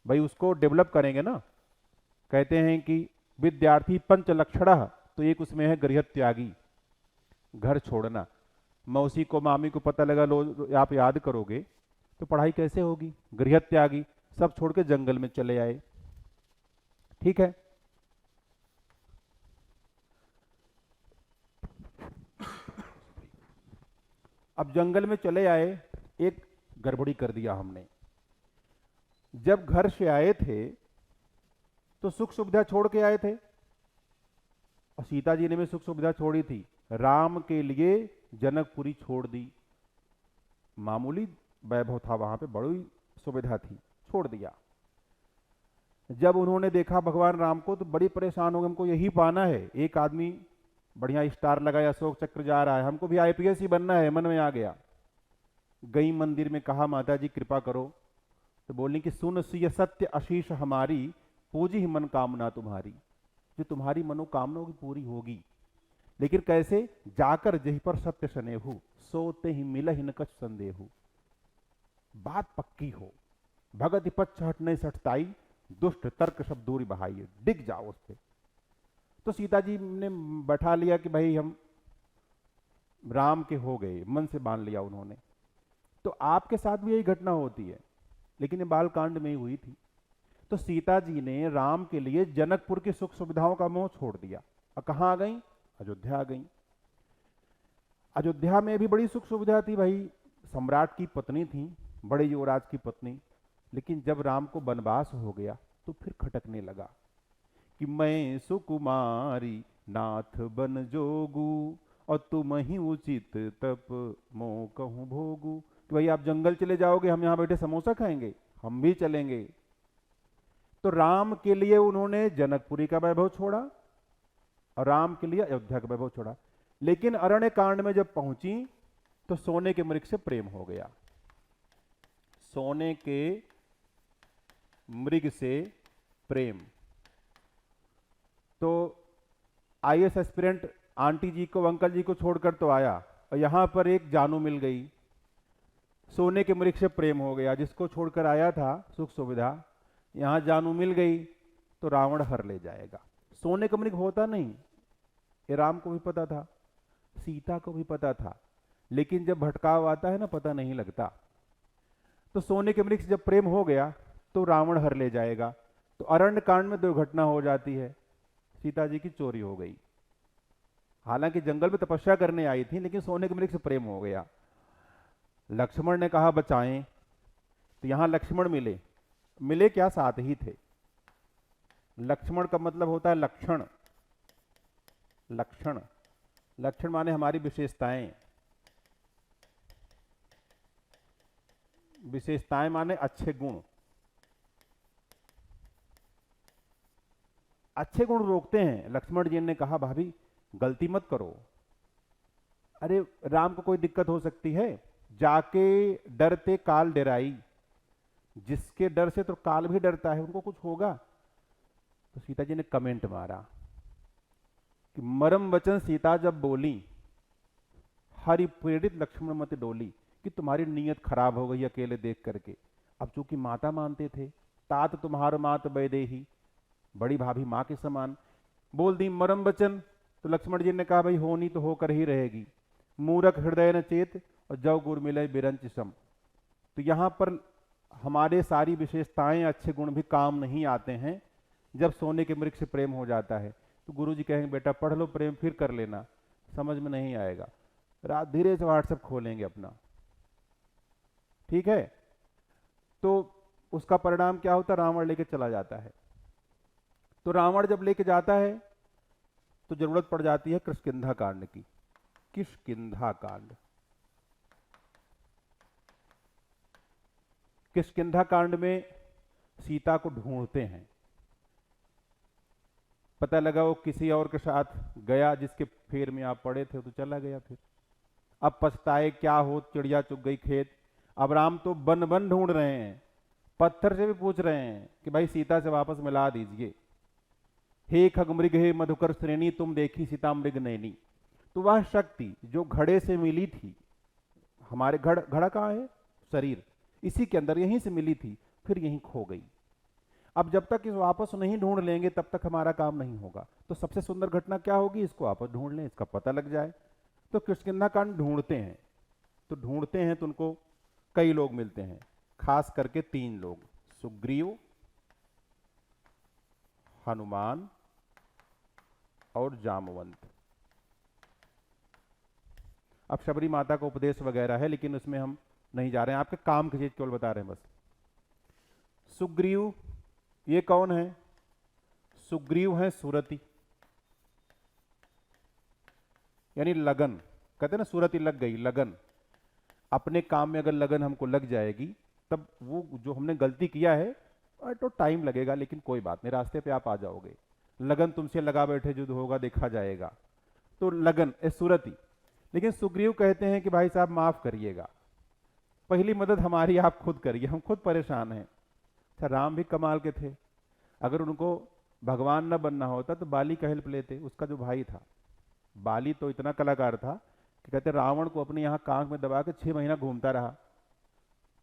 भाई उसको डेवलप करेंगे ना। कहते हैं कि विद्यार्थी पंच लक्षण, तो एक उसमें है गृह त्यागी, घर छोड़ना। मौसी को मामी को पता लगा, लो आप याद करोगे, तो पढ़ाई कैसे होगी? गृह त्यागी, सब छोड़ के जंगल में चले आए। ठीक है, अब जंगल में चले आए, एक गड़बड़ी कर दिया हमने। जब घर से आए थे तो सुख सुविधा छोड़ के आए थे, और सीता जी ने भी सुख सुविधा छोड़ी थी, राम के लिए जनकपुरी छोड़ दी। मामूली वैभव था वहां पे, बड़ी सुविधा थी, छोड़ दिया। जब उन्होंने देखा भगवान राम को तो बड़ी परेशान हो गए, हमको यही पाना है। एक आदमी बढ़िया स्टार लगाया, अशोक चक्र जा रहा है, हमको भी आईपीएस ही बनना है, मन में आ गया। गई मंदिर में, कहा माता जी कृपा करो, तो बोलने की सुन सिय सत्य आशीष हमारी, पूजी ही मन कामना तुम्हारी। जो तुम्हारी मनोकामना होगी पूरी होगी, लेकिन कैसे? जाकर जही पर सत्य सनेहू, सोते ही मिल ही न कछ संदेहू। बात पक्की हो, भगत पक्ष हटने सठताई, दुष्ट तर्क सब दूरी बहाई, डिग जाओ उस पे। तो सीता जी ने बैठा लिया कि भाई हम राम के हो गए, मन से बांध लिया उन्होंने। तो आपके साथ भी यही घटना होती है, लेकिन ये बाल कांड में ही हुई थी। तो सीता जी ने राम के लिए जनकपुर की सुख सुविधाओं का मोह छोड़ दिया और कहां आ गई? अयोध्या आ गई। अयोध्या में भी बड़ी सुख सुविधा थी, भाई सम्राट की पत्नी थी, बड़े युवराज की पत्नी। लेकिन जब राम को वनवास हो गया तो फिर खटकने लगा कि मैं सुकुमारी नाथ बन जोगू, और तुम ही उचित तप मोह कहूं भोगू। कि भाई आप जंगल चले जाओगे, हम यहां बैठे समोसा खाएंगे? हम भी चलेंगे। तो राम के लिए उन्होंने जनकपुरी का वैभव छोड़ा और राम के लिए अयोध्या का वैभव छोड़ा। लेकिन अरण्य कांड में जब पहुंची तो सोने के मृग से प्रेम हो गया। सोने के मृग से प्रेम। तो आईएएस एस्पिरेंट आंटी जी को, अंकल जी को छोड़कर तो आया, और यहां पर एक जानू मिल गई, सोने के मृग से प्रेम हो गया। जिसको छोड़कर आया था सुख सुविधा, यहां जानू मिल गई तो रावण हर ले जाएगा। सोने का मृग होता नहीं, ये राम को भी पता था, सीता को भी पता था, लेकिन जब भटकाव आता है ना पता नहीं लगता। तो सोने के मृग से जब प्रेम हो गया तो रावण हर ले जाएगा, तो अरण्य कांड में दुर्घटना हो जाती है, सीता जी की चोरी हो गई। हालांकि जंगल में तपस्या करने आई थी, लेकिन सोने के मृग से प्रेम हो गया। लक्ष्मण ने कहा बचाएं, तो यहां लक्ष्मण मिले, मिले क्या, साथ ही थे। लक्ष्मण का मतलब होता है लक्षण, लक्षण, लक्षण माने हमारी विशेषताएं, विशेषताएं माने अच्छे गुण। अच्छे गुण रोकते हैं। लक्ष्मण जी ने कहा भाभी गलती मत करो, अरे राम को कोई दिक्कत हो सकती है, जाके डरते काल डराई, जिसके डर से तो काल भी डरता है, उनको कुछ होगा। तो सीता जी ने कमेंट मारा कि मरम वचन सीता जब बोली, हरि प्रेरित लक्ष्मण मत डोली, कि तुम्हारी नीयत खराब हो गई अकेले देख करके। अब चूंकि माता मानते थे, तात तुम्हार मात बैदेही, बड़ी भाभी मां के समान, बोल दी मरम वचन। तो लक्ष्मण जी ने कहा भाई होनी तो होकर ही रहेगी, मूरख हृदय न चेत और जव गुर मिले बिरंच सम। तो यहां पर हमारे सारी विशेषताएं अच्छे गुण भी काम नहीं आते हैं जब सोने के मृग से प्रेम हो जाता है। तो गुरु जी कहेंगे बेटा पढ़ लो प्रेम फिर कर लेना, समझ में नहीं आएगा, रात धीरे से व्हाट्सएप खोलेंगे अपना, ठीक है। तो उसका परिणाम क्या होता, रावण लेके चला जाता है। तो रावण जब लेके जाता है तो जरूरत पड़ जाती है किष्किंधा कांड की। किष्किंधा कांड, किष्किंधा कांड में सीता को ढूंढते हैं, पता लगा वो किसी और के साथ गया, जिसके फेर में आप पड़े थे तो चला गया फिर। अब पछताए क्या हो, चिड़िया चुग गई खेत। अब राम तो बन बन ढूंढ रहे हैं, पत्थर से भी पूछ रहे हैं कि भाई सीता से वापस मिला दीजिए। हे खगमृग हे मधुकर श्रेणी, तुम देखी सीता मृग नैनी। तो वह शक्ति जो घड़े से मिली थी, हमारे घड़ा कहाँ है, शरीर, इसी के अंदर यहीं से मिली थी, फिर यहीं खो गई। अब जब तक इस वापस नहीं ढूंढ लेंगे तब तक हमारा काम नहीं होगा। तो सबसे सुंदर घटना क्या होगी, इसको वापस ढूंढ लें, इसका पता लग जाए। तो किष्किंधा कांड ढूंढते हैं, तो ढूंढते हैं तो उनको कई लोग मिलते हैं, खास करके 3 लोग, सुग्रीव, हनुमान और जामवंत। अब शबरी माता का उपदेश वगैरह है, लेकिन उसमें हम नहीं जा रहे हैं, आपके काम की चीज केवल बता रहे हैं बस। सुग्रीव, ये कौन है, सुग्रीव है सुरति, यानी लगन, कहते हैं ना सुरति लग गई, लगन। अपने काम में अगर लगन हमको लग जाएगी तब वो जो हमने गलती किया है तो टाइम लगेगा, लेकिन कोई बात नहीं, रास्ते पे आप आ जाओगे। लगन तुमसे लगा बैठे युद्ध होगा देखा जाएगा, तो लगन ए सुरति। लेकिन सुग्रीव कहते हैं कि भाई साहब माफ करिएगा, पहली मदद हमारी आप खुद करिए, हम खुद परेशान हैं। अच्छा राम भी कमाल के थे, अगर उनको भगवान न बनना होता तो बाली का हेल्प लेते, उसका जो भाई था बाली तो इतना कलाकार था कि कहते रावण को अपने यहां कांख में दबा के 6 महीना घूमता रहा।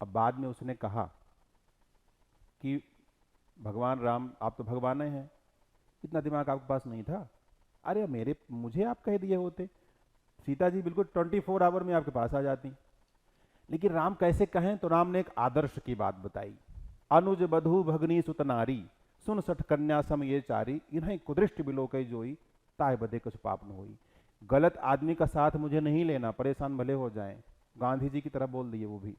अब बाद में उसने कहा कि भगवान राम आप तो भगवान हैं, इतना दिमाग आपके पास नहीं था, अरे मुझे आप कह दिए होते, सीता जी बिल्कुल 24 आवर में आपके पास आ जाती। लेकिन राम कैसे कहें, तो राम ने एक आदर्श की बात बताई, अनुज बधु भगनी सुत नारी, सुन सठ कन्या सम ये चारी, इन्हें कुदृष्ट बिलो कई जोई, ताय बदे कुछ पाप न होई। गलत आदमी का साथ मुझे नहीं लेना, परेशान भले हो जाएं। गांधी जी की तरह बोल दिए वो भी।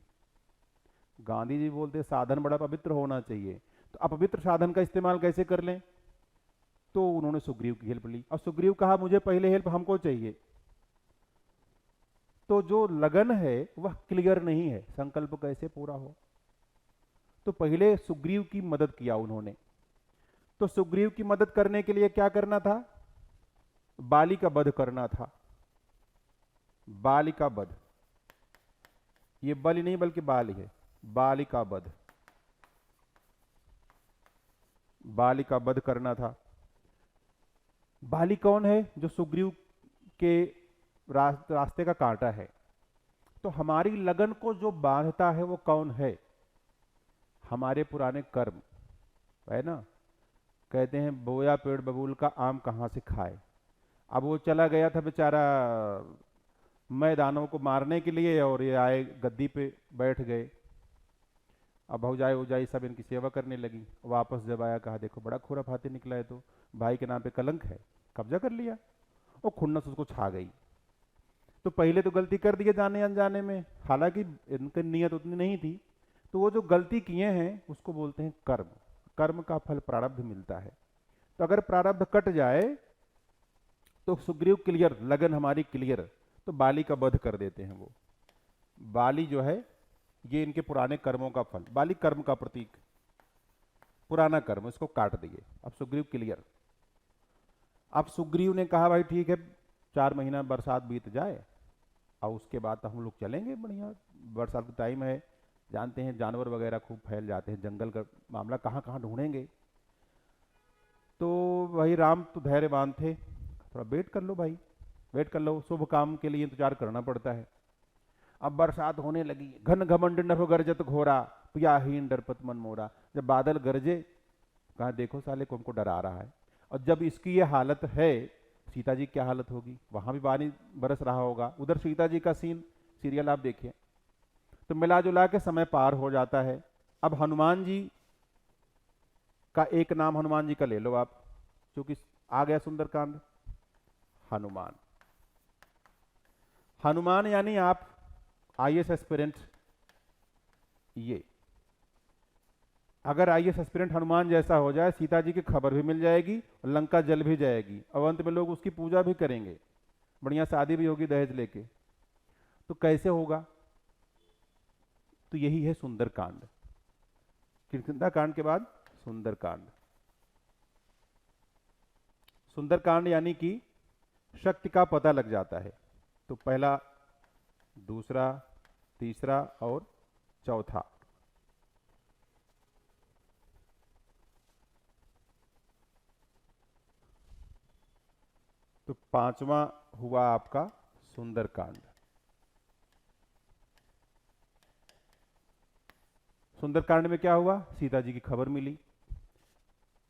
गांधी जी बोलते साधन बड़ा पवित्र होना चाहिए, तो अपवित्र साधन का इस्तेमाल कैसे कर लें। तो उन्होंने सुग्रीव की हेल्प ली, और सुग्रीव कहा मुझे पहले हेल्प हमको चाहिए। तो जो लगन है वह क्लियर नहीं है, संकल्प कैसे पूरा हो। तो पहले सुग्रीव की मदद किया उन्होंने। तो सुग्रीव की मदद करने के लिए क्या करना था, बाली का वध करना था। बाली का वध, ये बलि नहीं बल्कि बाली है, बाली का वध, बाली का वध करना था। बाली कौन है, जो सुग्रीव के रास्ते का कांटा है। तो हमारी लगन को जो बांधता है वो कौन है, हमारे पुराने कर्म है ना। कहते हैं बोया पेड़ बबूल का आम कहाँ से खाए। अब वो चला गया था बेचारा मैदानों को मारने के लिए, और ये आए गद्दी पे बैठ गए। अब भौजाई उजाई सब इनकी सेवा करने लगी। वापस जब आया कहा देखो बड़ा खुराफाती निकला है, तो भाई के नाम पे कलंक है, कब्जा कर लिया। और खुन्नस उसको छा गई। तो पहले तो गलती कर दी जाने अनजाने में, हालांकि इनकी नीयत उतनी नहीं थी। तो वो जो गलती किए हैं उसको बोलते हैं कर्म। कर्म का फल प्रारब्ध मिलता है। तो अगर प्रारब्ध कट जाए तो सुग्रीव क्लियर, लगन हमारी क्लियर, तो बाली का वध कर देते हैं। वो बाली जो है ये इनके पुराने कर्मों का फल, बाली कर्म का प्रतीक, पुराना कर्म, इसको काट दिए। अब सुग्रीव क्लियर। अब सुग्रीव ने कहा भाई ठीक है 4 महीना बरसात बीत जाए और उसके बाद तो हम लोग चलेंगे बढ़िया, बरसात का टाइम है, जानते हैं जानवर वगैरह खूब फैल जाते हैं, जंगल का मामला कहाँ कहाँ ढूंढेंगे। तो वही राम तो धैर्यवान थे, थोड़ा वेट कर लो भाई, वेट कर लो, शुभ काम के लिए इंतजार करना पड़ता है। अब बरसात होने लगी, घन घमंड नभ गरजत घोरा, पियाहीन डरपत मन मोरा। जब बादल गरजे कहा देखो साले को हमको डरा रहा है। और जब इसकी ये हालत है, सीता जी क्या हालत होगी, वहां भी पानी बरस रहा होगा, उधर सीता जी का सीन सीरियल आप देखिए। तो मिला जुला के समय पार हो जाता है। अब हनुमान जी का एक नाम हनुमान जी का ले लो आप, क्योंकि आ गया सुंदरकांड। हनुमान, हनुमान यानी आप आईएएस एस्पिरेंट। ये अगर आईएएस एस्पिरेंट हनुमान जैसा हो जाए, सीता जी की खबर भी मिल जाएगी और लंका जल भी जाएगी, और अंत में लोग उसकी पूजा भी करेंगे, बढ़िया शादी भी होगी दहेज लेके। तो कैसे होगा? तो यही है सुंदरकांड। किष्किंधा कांड के बाद सुंदरकांड। सुंदरकांड यानी कि शक्ति का पता लग जाता है। तो पहला, दूसरा, तीसरा और चौथा। तो पांचवा हुआ आपका सुंदरकांड। सुंदरकांड में क्या हुआ? सीता जी की खबर मिली।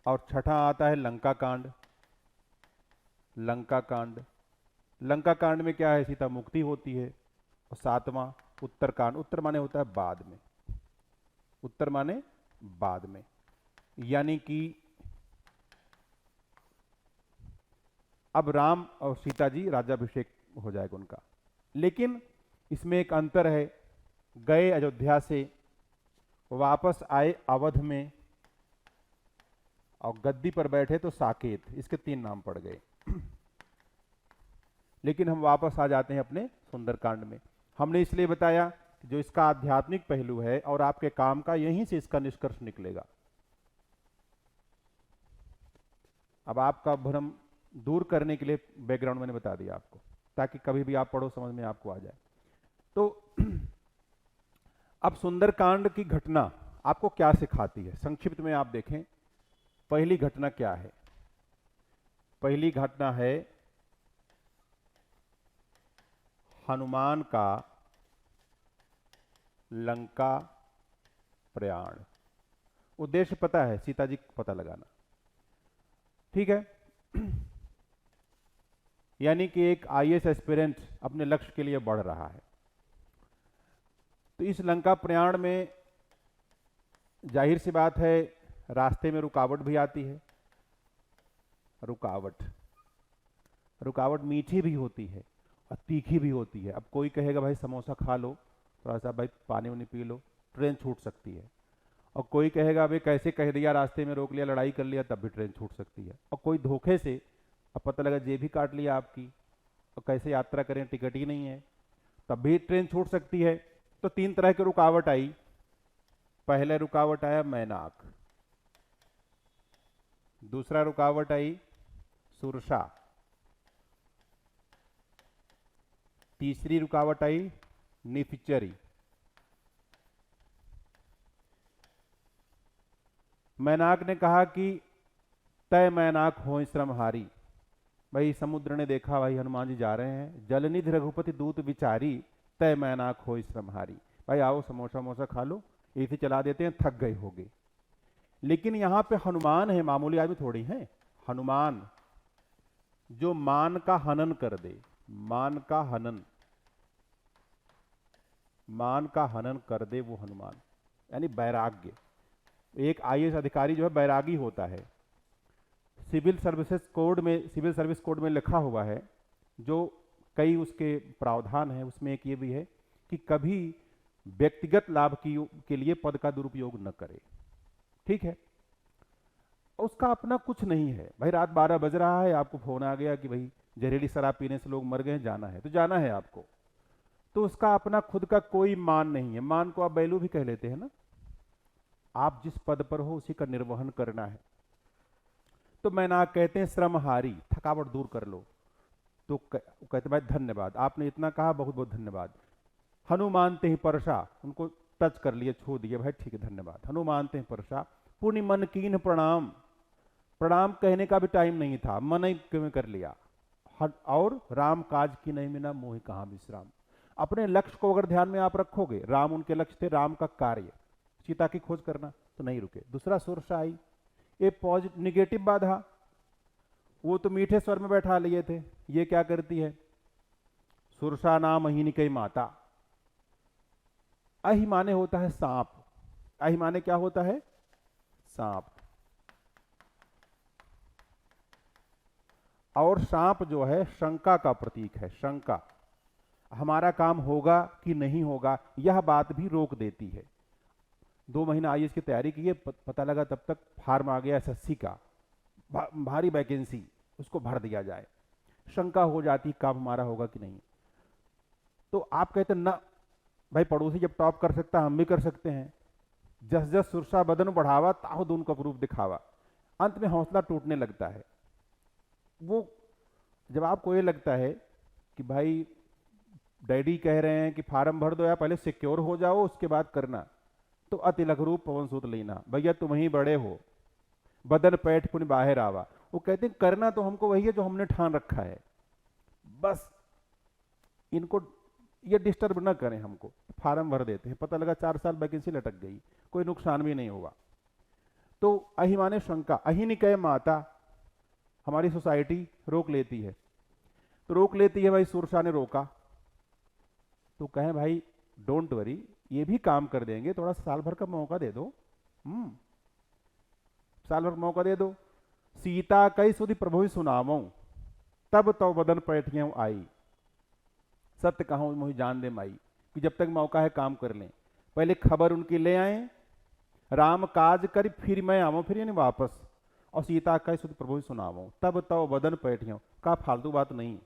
और छठा आता है लंका कांड। लंका कांड, लंका कांड में क्या है? सीता मुक्ति होती है। और सातवां उत्तरकांड। उत्तर माने होता है बाद में, उत्तर माने बाद में, यानी कि अब राम और सीता जी राज्याभिषेक हो जाएगा उनका। लेकिन इसमें एक अंतर है, गए अयोध्या से, वापस आए अवध में, और गद्दी पर बैठे तो साकेत, इसके 3 नाम पड़ गए। लेकिन हम वापस आ जाते हैं अपने सुंदरकांड में। हमने इसलिए बताया कि जो इसका आध्यात्मिक पहलू है और आपके काम का, यहीं से इसका निष्कर्ष निकलेगा। अब आपका भ्रम दूर करने के लिए बैकग्राउंड मैंने बता दिया आपको, ताकि कभी भी आप पढ़ो समझ में आपको आ जाए। तो अब सुंदरकांड की घटना आपको क्या सिखाती है, संक्षिप्त में आप देखें। पहली घटना क्या है? पहली घटना है हनुमान का लंका प्रयाण। उद्देश्य पता है, सीता जी को पता लगाना, ठीक है। यानी कि एक आईएएस एस्पिरेंट अपने लक्ष्य के लिए बढ़ रहा है। तो इस लंका प्रयाण में जाहिर सी बात है रास्ते में रुकावट भी आती है। रुकावट, रुकावट मीठी भी होती है और तीखी भी होती है। अब कोई कहेगा भाई समोसा खा लो, थोड़ा सा भाई पानी वानी पी लो, ट्रेन छूट सकती है। और कोई कहेगा भाई कैसे कह दिया, रास्ते में रोक लिया, लड़ाई कर लिया, तब भी ट्रेन छूट सकती है। और कोई धोखे से, अब पता लगा जेब भी काट लिया आपकी, और कैसे यात्रा करें, टिकट ही नहीं है, तब भी ट्रेन छूट सकती है। तो 3 तरह की रुकावट आई। पहले रुकावट आया मैनाक, दूसरा रुकावट आई सुरसा, तीसरी रुकावट आई निफचरी। मैनाक ने कहा कि तय मैनाक हो श्रमहारी। भाई समुद्र ने देखा भाई हनुमान जी जा रहे हैं, जलनिधि रघुपति दूत विचारी, तय मैनाक हो श्रमहारी। भाई आओ समोसा मोसा खा लो, एसी चला देते हैं, थक गए होगे। लेकिन यहां पे हनुमान है, मामूली आदमी थोड़ी है। हनुमान जो मान का हनन कर दे, मान का हनन, मान का हनन कर दे वो हनुमान, यानी वैराग्य। एक आईएएस अधिकारी जो है बैरागी होता है। सिविल सर्विसेज कोड में, सिविल सर्विस कोड में लिखा हुआ है, जो कई उसके प्रावधान हैं, उसमें एक ये भी है कि कभी व्यक्तिगत लाभ के लिए पद का दुरुपयोग न करे। ठीक है, उसका अपना कुछ नहीं है। भाई रात 12 बज रहा है, आपको फोन आ गया कि भाई जहरीली शराब पीने से लोग मर गए, जाना है तो जाना है आपको, तो उसका अपना खुद का कोई मान नहीं है। मान को आप वैल्यू भी कह लेते हैं ना। आप जिस पद पर हो उसी का निर्वहन करना है। तो मैना कहते हैं श्रमहारी, थकावट दूर कर लो। तो कहते भाई धन्यवाद, आपने इतना कहा, बहुत बहुत धन्यवाद। हनुमान ते ही परसा, उनको टच कर लिए, छू दिए, भाई ठीक है धन्यवाद। हनुमान ते ही परसा, पुण्य मन कीन प्रणाम, प्रणाम कहने का भी टाइम नहीं था, मन ही क्यों कर लिया। और राम काज की नहीं मिला, मोह कहां विश्राम। अपने लक्ष्य को अगर ध्यान में आप रखोगे, राम उनके लक्ष्य थे, राम का कार्य सीता की खोज करना, तो नहीं रुके। दूसरा सुरसा आई, ये पॉजिटिव निगेटिव बाधा। वो तो मीठे स्वर में बैठा लिए थे, ये क्या करती है, सुरसा नाम अहिनी कई माता। अहि माने होता है सांप, अहि माने क्या होता है, सांप। और सांप जो है शंका का प्रतीक है, शंका, हमारा काम होगा कि नहीं होगा, यह बात भी रोक देती है। 2 महीना आईएएस की तैयारी की है, पता लगा तब तक फार्म आ गया एसएससी का, भारी वैकेंसी, उसको भर दिया जाए, शंका हो जाती काम हमारा होगा कि नहीं। तो आप कहते ना भाई, पड़ोसी जब टॉप कर सकता हम भी कर सकते हैं। जस जस सुरसा बदन बढ़ावा, ताहो दून का रूप दिखावा। अंत में हौसला टूटने लगता है। वो जब आपको ये लगता है कि भाई डैडी कह रहे हैं कि फार्म भर दो, या पहले सिक्योर हो जाओ उसके बाद करना, तो अति लघु रूप पवन सूत लेना, भैया तुम ही बड़े हो, बदन पैठ पुण्य बाहर आवा। वो कहते हैं करना तो हमको वही है जो हमने ठान रखा है, बस इनको ये डिस्टर्ब ना करें हमको। फार्म भर देते हैं, पता लगा 4 साल वैकेंसी लटक गई, कोई नुकसान भी नहीं हुआ। तो अहि माने शंका, अहिनी कहे माता, हमारी सोसाइटी रोक लेती है। तो रोक लेती है, भाई सुरसा ने रोका, तो कहें भाई डोंट वरी, ये भी काम कर देंगे, थोड़ा साल भर का मौका दे दो। साल भर मौका दे दो। सीता कई सुधि प्रभु सुनावो, तब तो बदन पैठियों आई। सत्य कहूं मुझे जान दे माई, कि जब तक मौका है काम कर लें। पहले खबर उनकी ले आए, राम काज कर फिर मैं आऊं, फिर यानी वापस। और सीता कई सुधि प्रभु सुनावो, तब तो बदन पैठियों। का फालतू बात नहीं,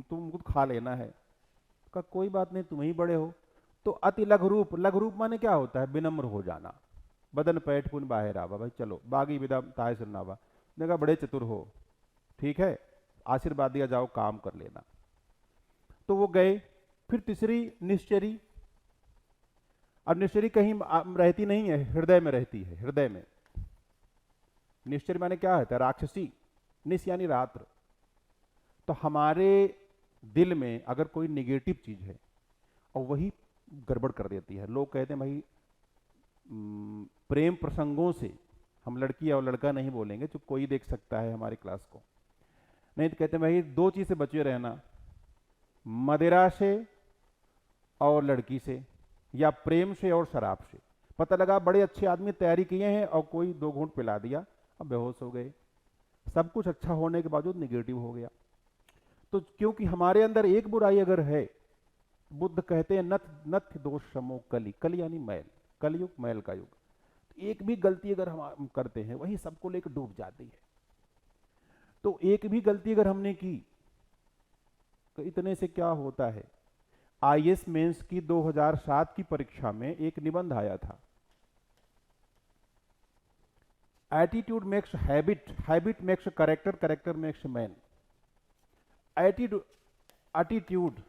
तुम खुद खा लेना है। का कोई बात नहीं, तुम ही बड़े हो। तो अति लघु रूप, लघु रूप माने क्या होता है, विनम्र हो जाना। बदन पैठ पुन बाहर आवा, भाई चलो बागी विदा ताय सुनावा। देखा बड़े चतुर हो, ठीक है, आशीर्वाद दिया, जाओ काम कर लेना। तो वो गए। फिर तीसरी निश्चरी। अब निश्चरी कहीं रहती नहीं है, हृदय में रहती है, हृदय में। निश्चरी माने क्या है, राक्षसी, निश यानी रात्र। तो हमारे दिल में अगर कोई निगेटिव चीज है और वही गड़बड़ कर देती है। लोग कहते हैं भाई प्रेम प्रसंगों से, हम लड़की और लड़का नहीं बोलेंगे, जो कोई देख सकता है हमारी क्लास को, नहीं तो कहते हैं भाई 2 चीज से बचे रहना, मदिरा से और लड़की से, या प्रेम से और शराब से। पता लगा बड़े अच्छे आदमी तैयारी किए हैं और कोई 2 घूंट पिला दिया, अब बेहोश हो गए। सब कुछ अच्छा होने के बावजूद निगेटिव हो गया। तो क्योंकि हमारे अंदर एक बुराई अगर है, बुद्ध कहते हैं नथ नथ दोष समो कली, कली यानी मैल, कलयुग मैल का युग। तो एक भी गलती अगर हम करते हैं, वही सबको लेकर डूब जाती है। तो एक भी गलती अगर हमने की तो इतने से क्या होता है। आईएएस मेंस की 2007 की परीक्षा में एक निबंध आया था, attitude makes habit, habit makes character, character makes man. Attitude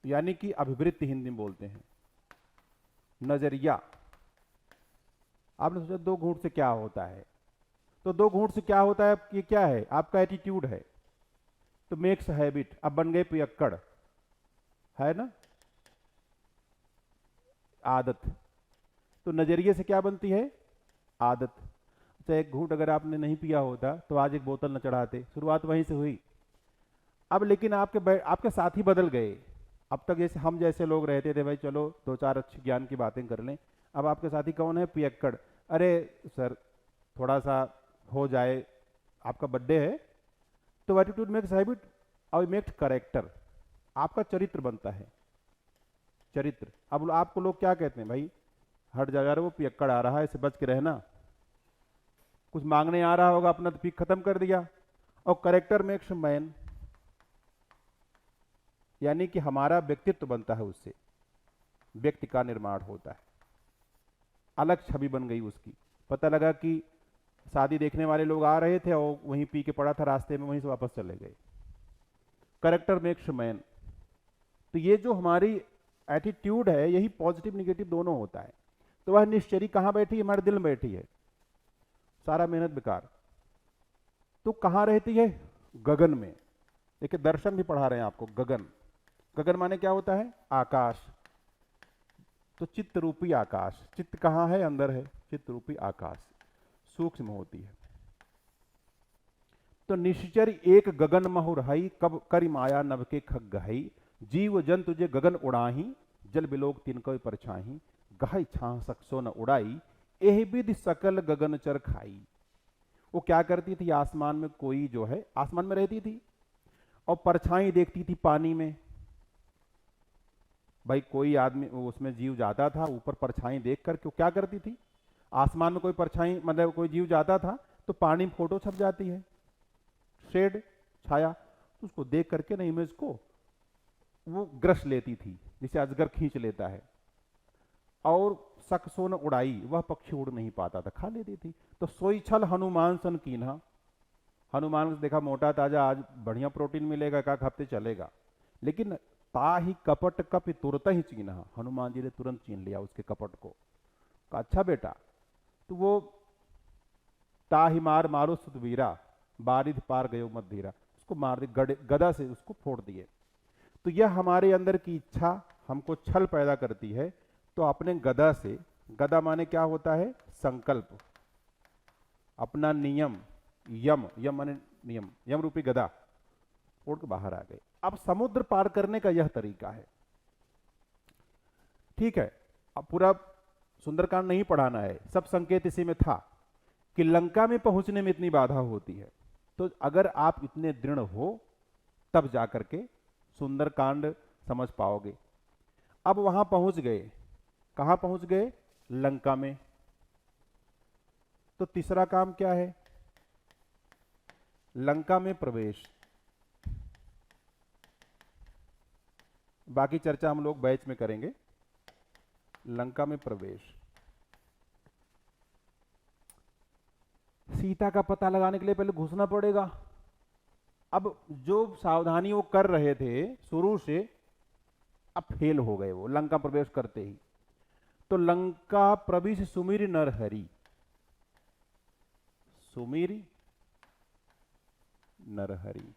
यानी कि अभिवृत्ति हिंदी में बोलते हैं, नजरिया। आपने सोचा 2 घूंट से क्या होता है, तो 2 घूंट से क्या होता है, ये क्या है, आपका एटीट्यूड है। तो मेक्स हैबिट, अब बन गए पियक्कड़, है ना, आदत। तो नजरिए से क्या बनती है? आदत। अच्छा, एक घूंट अगर आपने नहीं पिया होता तो आज एक बोतल न चढ़ाते, शुरुआत वहीं से हुई। अब लेकिन आपके साथी बदल गए। अब तक जैसे हम जैसे लोग रहते थे, भाई चलो दो चार अच्छी ज्ञान की बातें कर लें। अब आपके साथी कौन है? पियक्कड़। अरे सर, थोड़ा सा हो जाए, आपका बर्थडे है। तो एटीट्यूड मेक्स हैबिट और मेक्स करेक्टर। आपका चरित्र बनता है, चरित्र। अब आपको लोग क्या कहते हैं? भाई हट जा यार, वो पियक्कड़ आ रहा है, इसे बच के रहना। कुछ मांगने आ रहा होगा अपना तो पीक खत्म कर दिया। और करेक्टर मेक्स मैन, यानी कि हमारा व्यक्तित्व बनता है उससे, व्यक्ति का निर्माण होता है, अलग छवि बन गई उसकी। पता लगा कि शादी देखने वाले लोग आ रहे थे और वहीं पी के पड़ा था रास्ते में, वहीं से वापस चले गए। Character makes man. तो ये जो हमारी एटीट्यूड है, यही पॉजिटिव निगेटिव दोनों होता है। तो वह निश्चरी कहां बैठी है? हमारे दिल में बैठी है। सारा मेहनत बेकार। तो कहां रहती है? गगन में। देखिए दर्शन भी पढ़ा रहे हैं आपको। गगन, गगन माने क्या होता है? आकाश। तो चित्त रूपी आकाश। चित्त कहां है? अंदर है। चित्त रूपी आकाश सूक्ष्म होती है। तो निश्चर एक गगन महु रहाई, कब करी माया नभ के खग गहई। जीव जन तुझे गगन उड़ाही, जल बिलोक तिनको परछाही। गहई छां सकसो न उड़ाई, एह विधि सकल गगन चर खाई। वो क्या करती थी? आसमान में कोई जो है, आसमान में रहती थी और परछाई देखती थी पानी में। भाई कोई आदमी उसमें जीव जाता था, ऊपर परछाई देख कर क्यों क्या करती थी? आसमान में कोई परछाई मतलब कोई जीव जाता था तो पानी में फोटो छप जाती है, शेड, छाया। तो उसको देख करके ना इमेज को वो ग्रस लेती थी, जिसे अजगर खींच लेता है। और सकसो न उड़ाई, वह पक्षी उड़ नहीं पाता था, खा लेती थी। तो सोई छल हनुमान सन कीन्हा। हनुमान को देखा मोटा ताजा, आज बढ़िया प्रोटीन मिलेगा, एक हफ्ते चलेगा। लेकिन ता ही कपट कप तुरंत ही चीन्हा। हनुमान जी ने तुरंत चीन लिया उसके कपट को। कहा अच्छा बेटा, तो वो ताही मार मारो सुतवीरा, बारिध पार गयो मत धीरा। उसको मार दिए, गदा से उसको फोड़ दिए। तो यह हमारे अंदर की इच्छा हमको छल पैदा करती है। तो अपने गदा से, गदा माने क्या होता है? संकल्प, अपना नियम, यम, यम माने नियम, यम रूपी गदा फोड़ के बाहर आ गए। अब समुद्र पार करने का यह तरीका है। ठीक है, अब पूरा सुंदरकांड नहीं पढ़ाना है, सब संकेत इसी में था कि लंका में पहुंचने में इतनी बाधा होती है। तो अगर आप इतने दृढ़ हो तब जाकर के सुंदरकांड समझ पाओगे। अब वहां पहुंच गए, कहां पहुंच गए? लंका में। तो तीसरा काम क्या है? लंका में प्रवेश। बाकी चर्चा हम लोग बैच में करेंगे। लंका में प्रवेश। सीता का पता लगाने के लिए पहले घुसना पड़ेगा। अब जो सावधानी वो कर रहे थे शुरू से, अब फेल हो गए वो लंका प्रवेश करते ही। तो लंका प्रवेश सुमिर नर हरि। सुमिर नर हरि।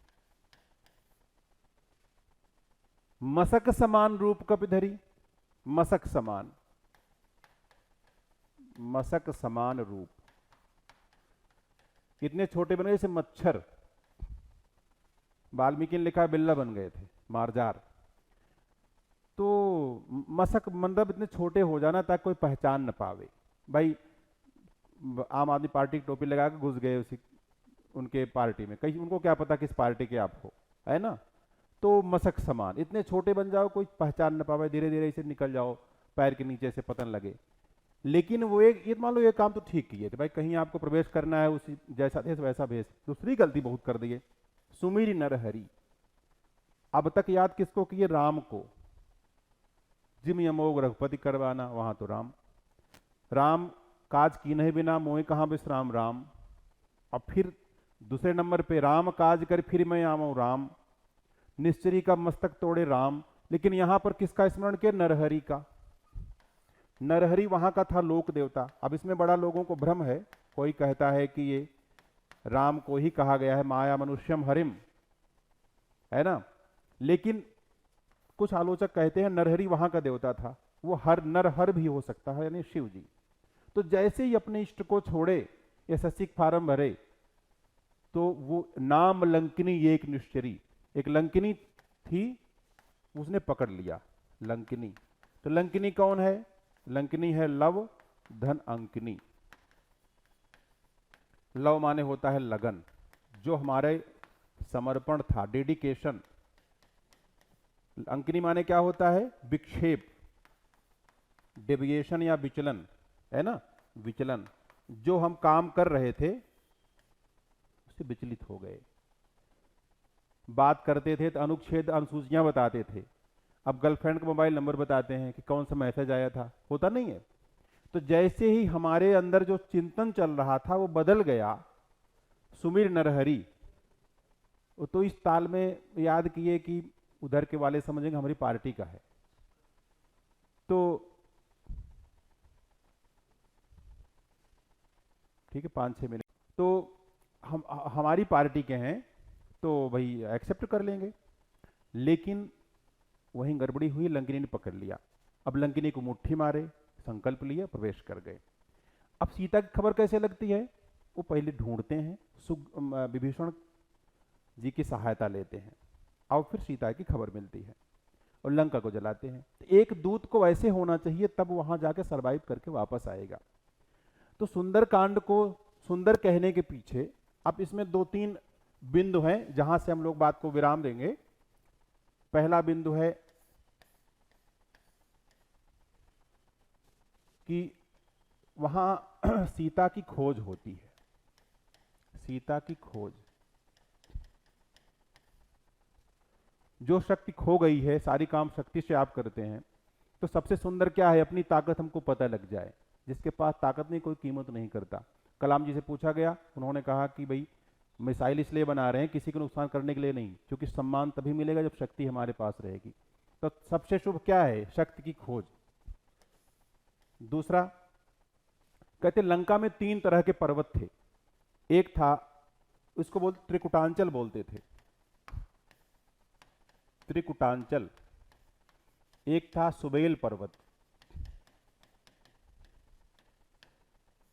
मसक समान रूप कपिधरी। मसक समान, मसक समान रूप। कितने छोटे बन गए? जैसे मच्छर। वाल्मीकि ने लिखा बिल्ला बन गए थे, मारजार। तो मसक मतलब इतने छोटे हो जाना ताकि कोई पहचान न पावे। भाई आम आदमी पार्टी की टोपी लगा के घुस गए उसी उनके पार्टी में, कहीं उनको क्या पता किस पार्टी के आप हो, है ना? तो मसक समान, इतने छोटे बन जाओ कोई पहचान न पावे, धीरे धीरे इसे निकल जाओ, पैर के नीचे से पतन लगे। लेकिन वो एक ये मान लो ये काम तो ठीक किए थे भाई, कहीं आपको प्रवेश करना है उसी जैसा भेष वैसा भेष। दूसरी गलती बहुत कर दिए, सुमिर नर हरि। अब तक याद किसको किए? राम को। जिम यमोग रघुपति करवाना, वहां तो राम। राम काज की नहीं बिना मोहि कहां विश्राम राम। अब फिर दूसरे नंबर पे राम काज कर फिर मैं आऊं राम। निश्चरी का मस्तक तोड़े राम। लेकिन यहां पर किसका स्मरण किया? नरहरि का। नरहरि वहां का था लोक देवता। अब इसमें बड़ा लोगों को भ्रम है, कोई कहता है कि ये राम को ही कहा गया है, माया मनुष्यम हरिम, है ना? लेकिन कुछ आलोचक कहते हैं नरहरि वहां का देवता था, वो हर नरहर भी हो सकता है, यानी शिव जी। तो जैसे ही अपने इष्ट को छोड़े, एसएससी फार्म भरे, तो वो नाम लंकिनी एक निश्चरी, एक लंकिनी थी, उसने पकड़ लिया लंकिनी। तो लंकिनी कौन है? लंकिनी है लव धन अंकिनी। लव माने होता है लगन, जो हमारे समर्पण था, डेडिकेशन। अंकिनी माने क्या होता है? विक्षेप, डेविएशन या विचलन, है ना, विचलन। जो हम काम कर रहे थे उससे विचलित हो गए। बात करते थे तो अनुच्छेद अनुसूचियां बताते थे, अब गर्लफ्रेंड का मोबाइल नंबर बताते हैं कि कौन सा मैसेज आया था, होता नहीं है। तो जैसे ही हमारे अंदर जो चिंतन चल रहा था वो बदल गया, सुमिर नरहरि, तो इस ताल में याद किए कि उधर के वाले समझेंगे हमारी पार्टी का है। तो ठीक है, 5-6 मिनट तो हम हमारी पार्टी के हैं तो भाई एक्सेप्ट कर लेंगे। लेकिन वहीं गड़बड़ी हुई, लंकिनी ने पकड़ लिया। अब लंकिनी को मुट्ठी मारे, संकल्प लिया, प्रवेश कर गए। अब सीता की खबर कैसे लगती है? वो पहले ढूंढते हैं, विभीषण जी की सहायता लेते हैं और फिर सीता की खबर मिलती है और लंका को जलाते हैं। तो एक दूत को ऐसे होना चाहिए, तब वहां जाके सरवाइव करके वापस आएगा। तो सुंदर कांड को सुंदर कहने के पीछे अब इसमें 2-3 बिंदु हैं जहां से हम लोग बात को विराम देंगे। पहला बिंदु है कि वहां सीता की खोज होती है, सीता की खोज। जो शक्ति खो गई है, सारी काम शक्ति से आप करते हैं, तो सबसे सुंदर क्या है? अपनी ताकत हमको पता लग जाए। जिसके पास ताकत नहीं, कोई कीमत नहीं करता। कलाम जी से पूछा गया, उन्होंने कहा कि भाई मिसाइल इसलिए बना रहे हैं किसी को नुकसान करने के लिए नहीं, क्योंकि सम्मान तभी मिलेगा जब शक्ति हमारे पास रहेगी। तो सबसे शुभ क्या है? शक्ति की खोज। दूसरा कहते लंका में 3 तरह के पर्वत थे। एक था, उसको बोलते त्रिकुटांचल बोलते थे, त्रिकुटांचल। एक था सुबेल पर्वत,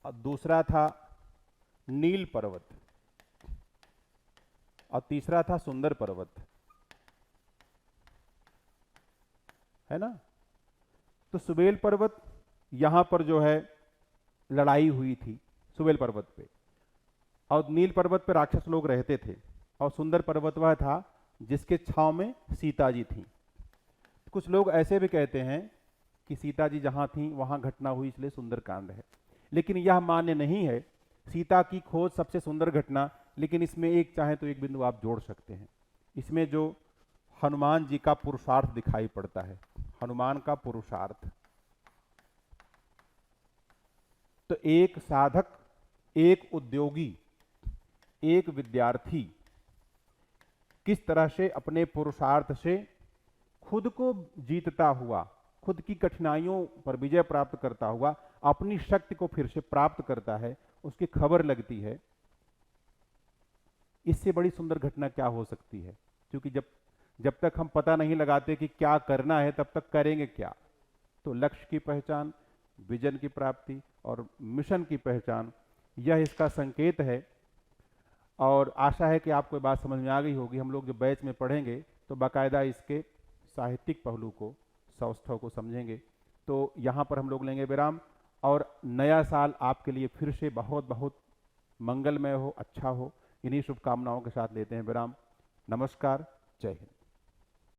और दूसरा था नील पर्वत, और तीसरा था सुंदर पर्वत, है ना। तो सुबेल पर्वत, यहां पर जो है लड़ाई हुई थी सुबेल पर्वत पे, और नील पर्वत पे राक्षस लोग रहते थे, और सुंदर पर्वत वह था जिसके छांव में सीता जी थी। कुछ लोग ऐसे भी कहते हैं कि सीता जी जहां थी वहां घटना हुई, इसलिए सुंदरकांड है। लेकिन यह मान्य नहीं है। सीता की खोज सबसे सुंदर घटना, लेकिन इसमें एक चाहे तो एक बिंदु आप जोड़ सकते हैं। इसमें जो हनुमान जी का पुरुषार्थ दिखाई पड़ता है, हनुमान का पुरुषार्थ। तो एक साधक, एक उद्योगी, एक विद्यार्थी किस तरह से अपने पुरुषार्थ से खुद को जीतता हुआ, खुद की कठिनाइयों पर विजय प्राप्त करता हुआ अपनी शक्ति को फिर से प्राप्त करता है, उसकी खबर लगती है। इससे बड़ी सुंदर घटना क्या हो सकती है? क्योंकि जब तक हम पता नहीं लगाते कि क्या करना है, तब तक करेंगे क्या? तो लक्ष्य की पहचान, विजन की प्राप्ति और मिशन की पहचान, यह इसका संकेत है। और आशा है कि आपको ये बात समझ में आ गई होगी। हम लोग जो बैच में पढ़ेंगे तो बाकायदा इसके साहित्यिक पहलू को, सौष्ठव को समझेंगे। तो यहाँ पर हम लोग लेंगे विराम, और नया साल आपके लिए फिर से बहुत बहुत मंगलमय हो, अच्छा हो, इन्हीं शुभकामनाओं के साथ लेते हैं विराम। नमस्कार, जय हिंद।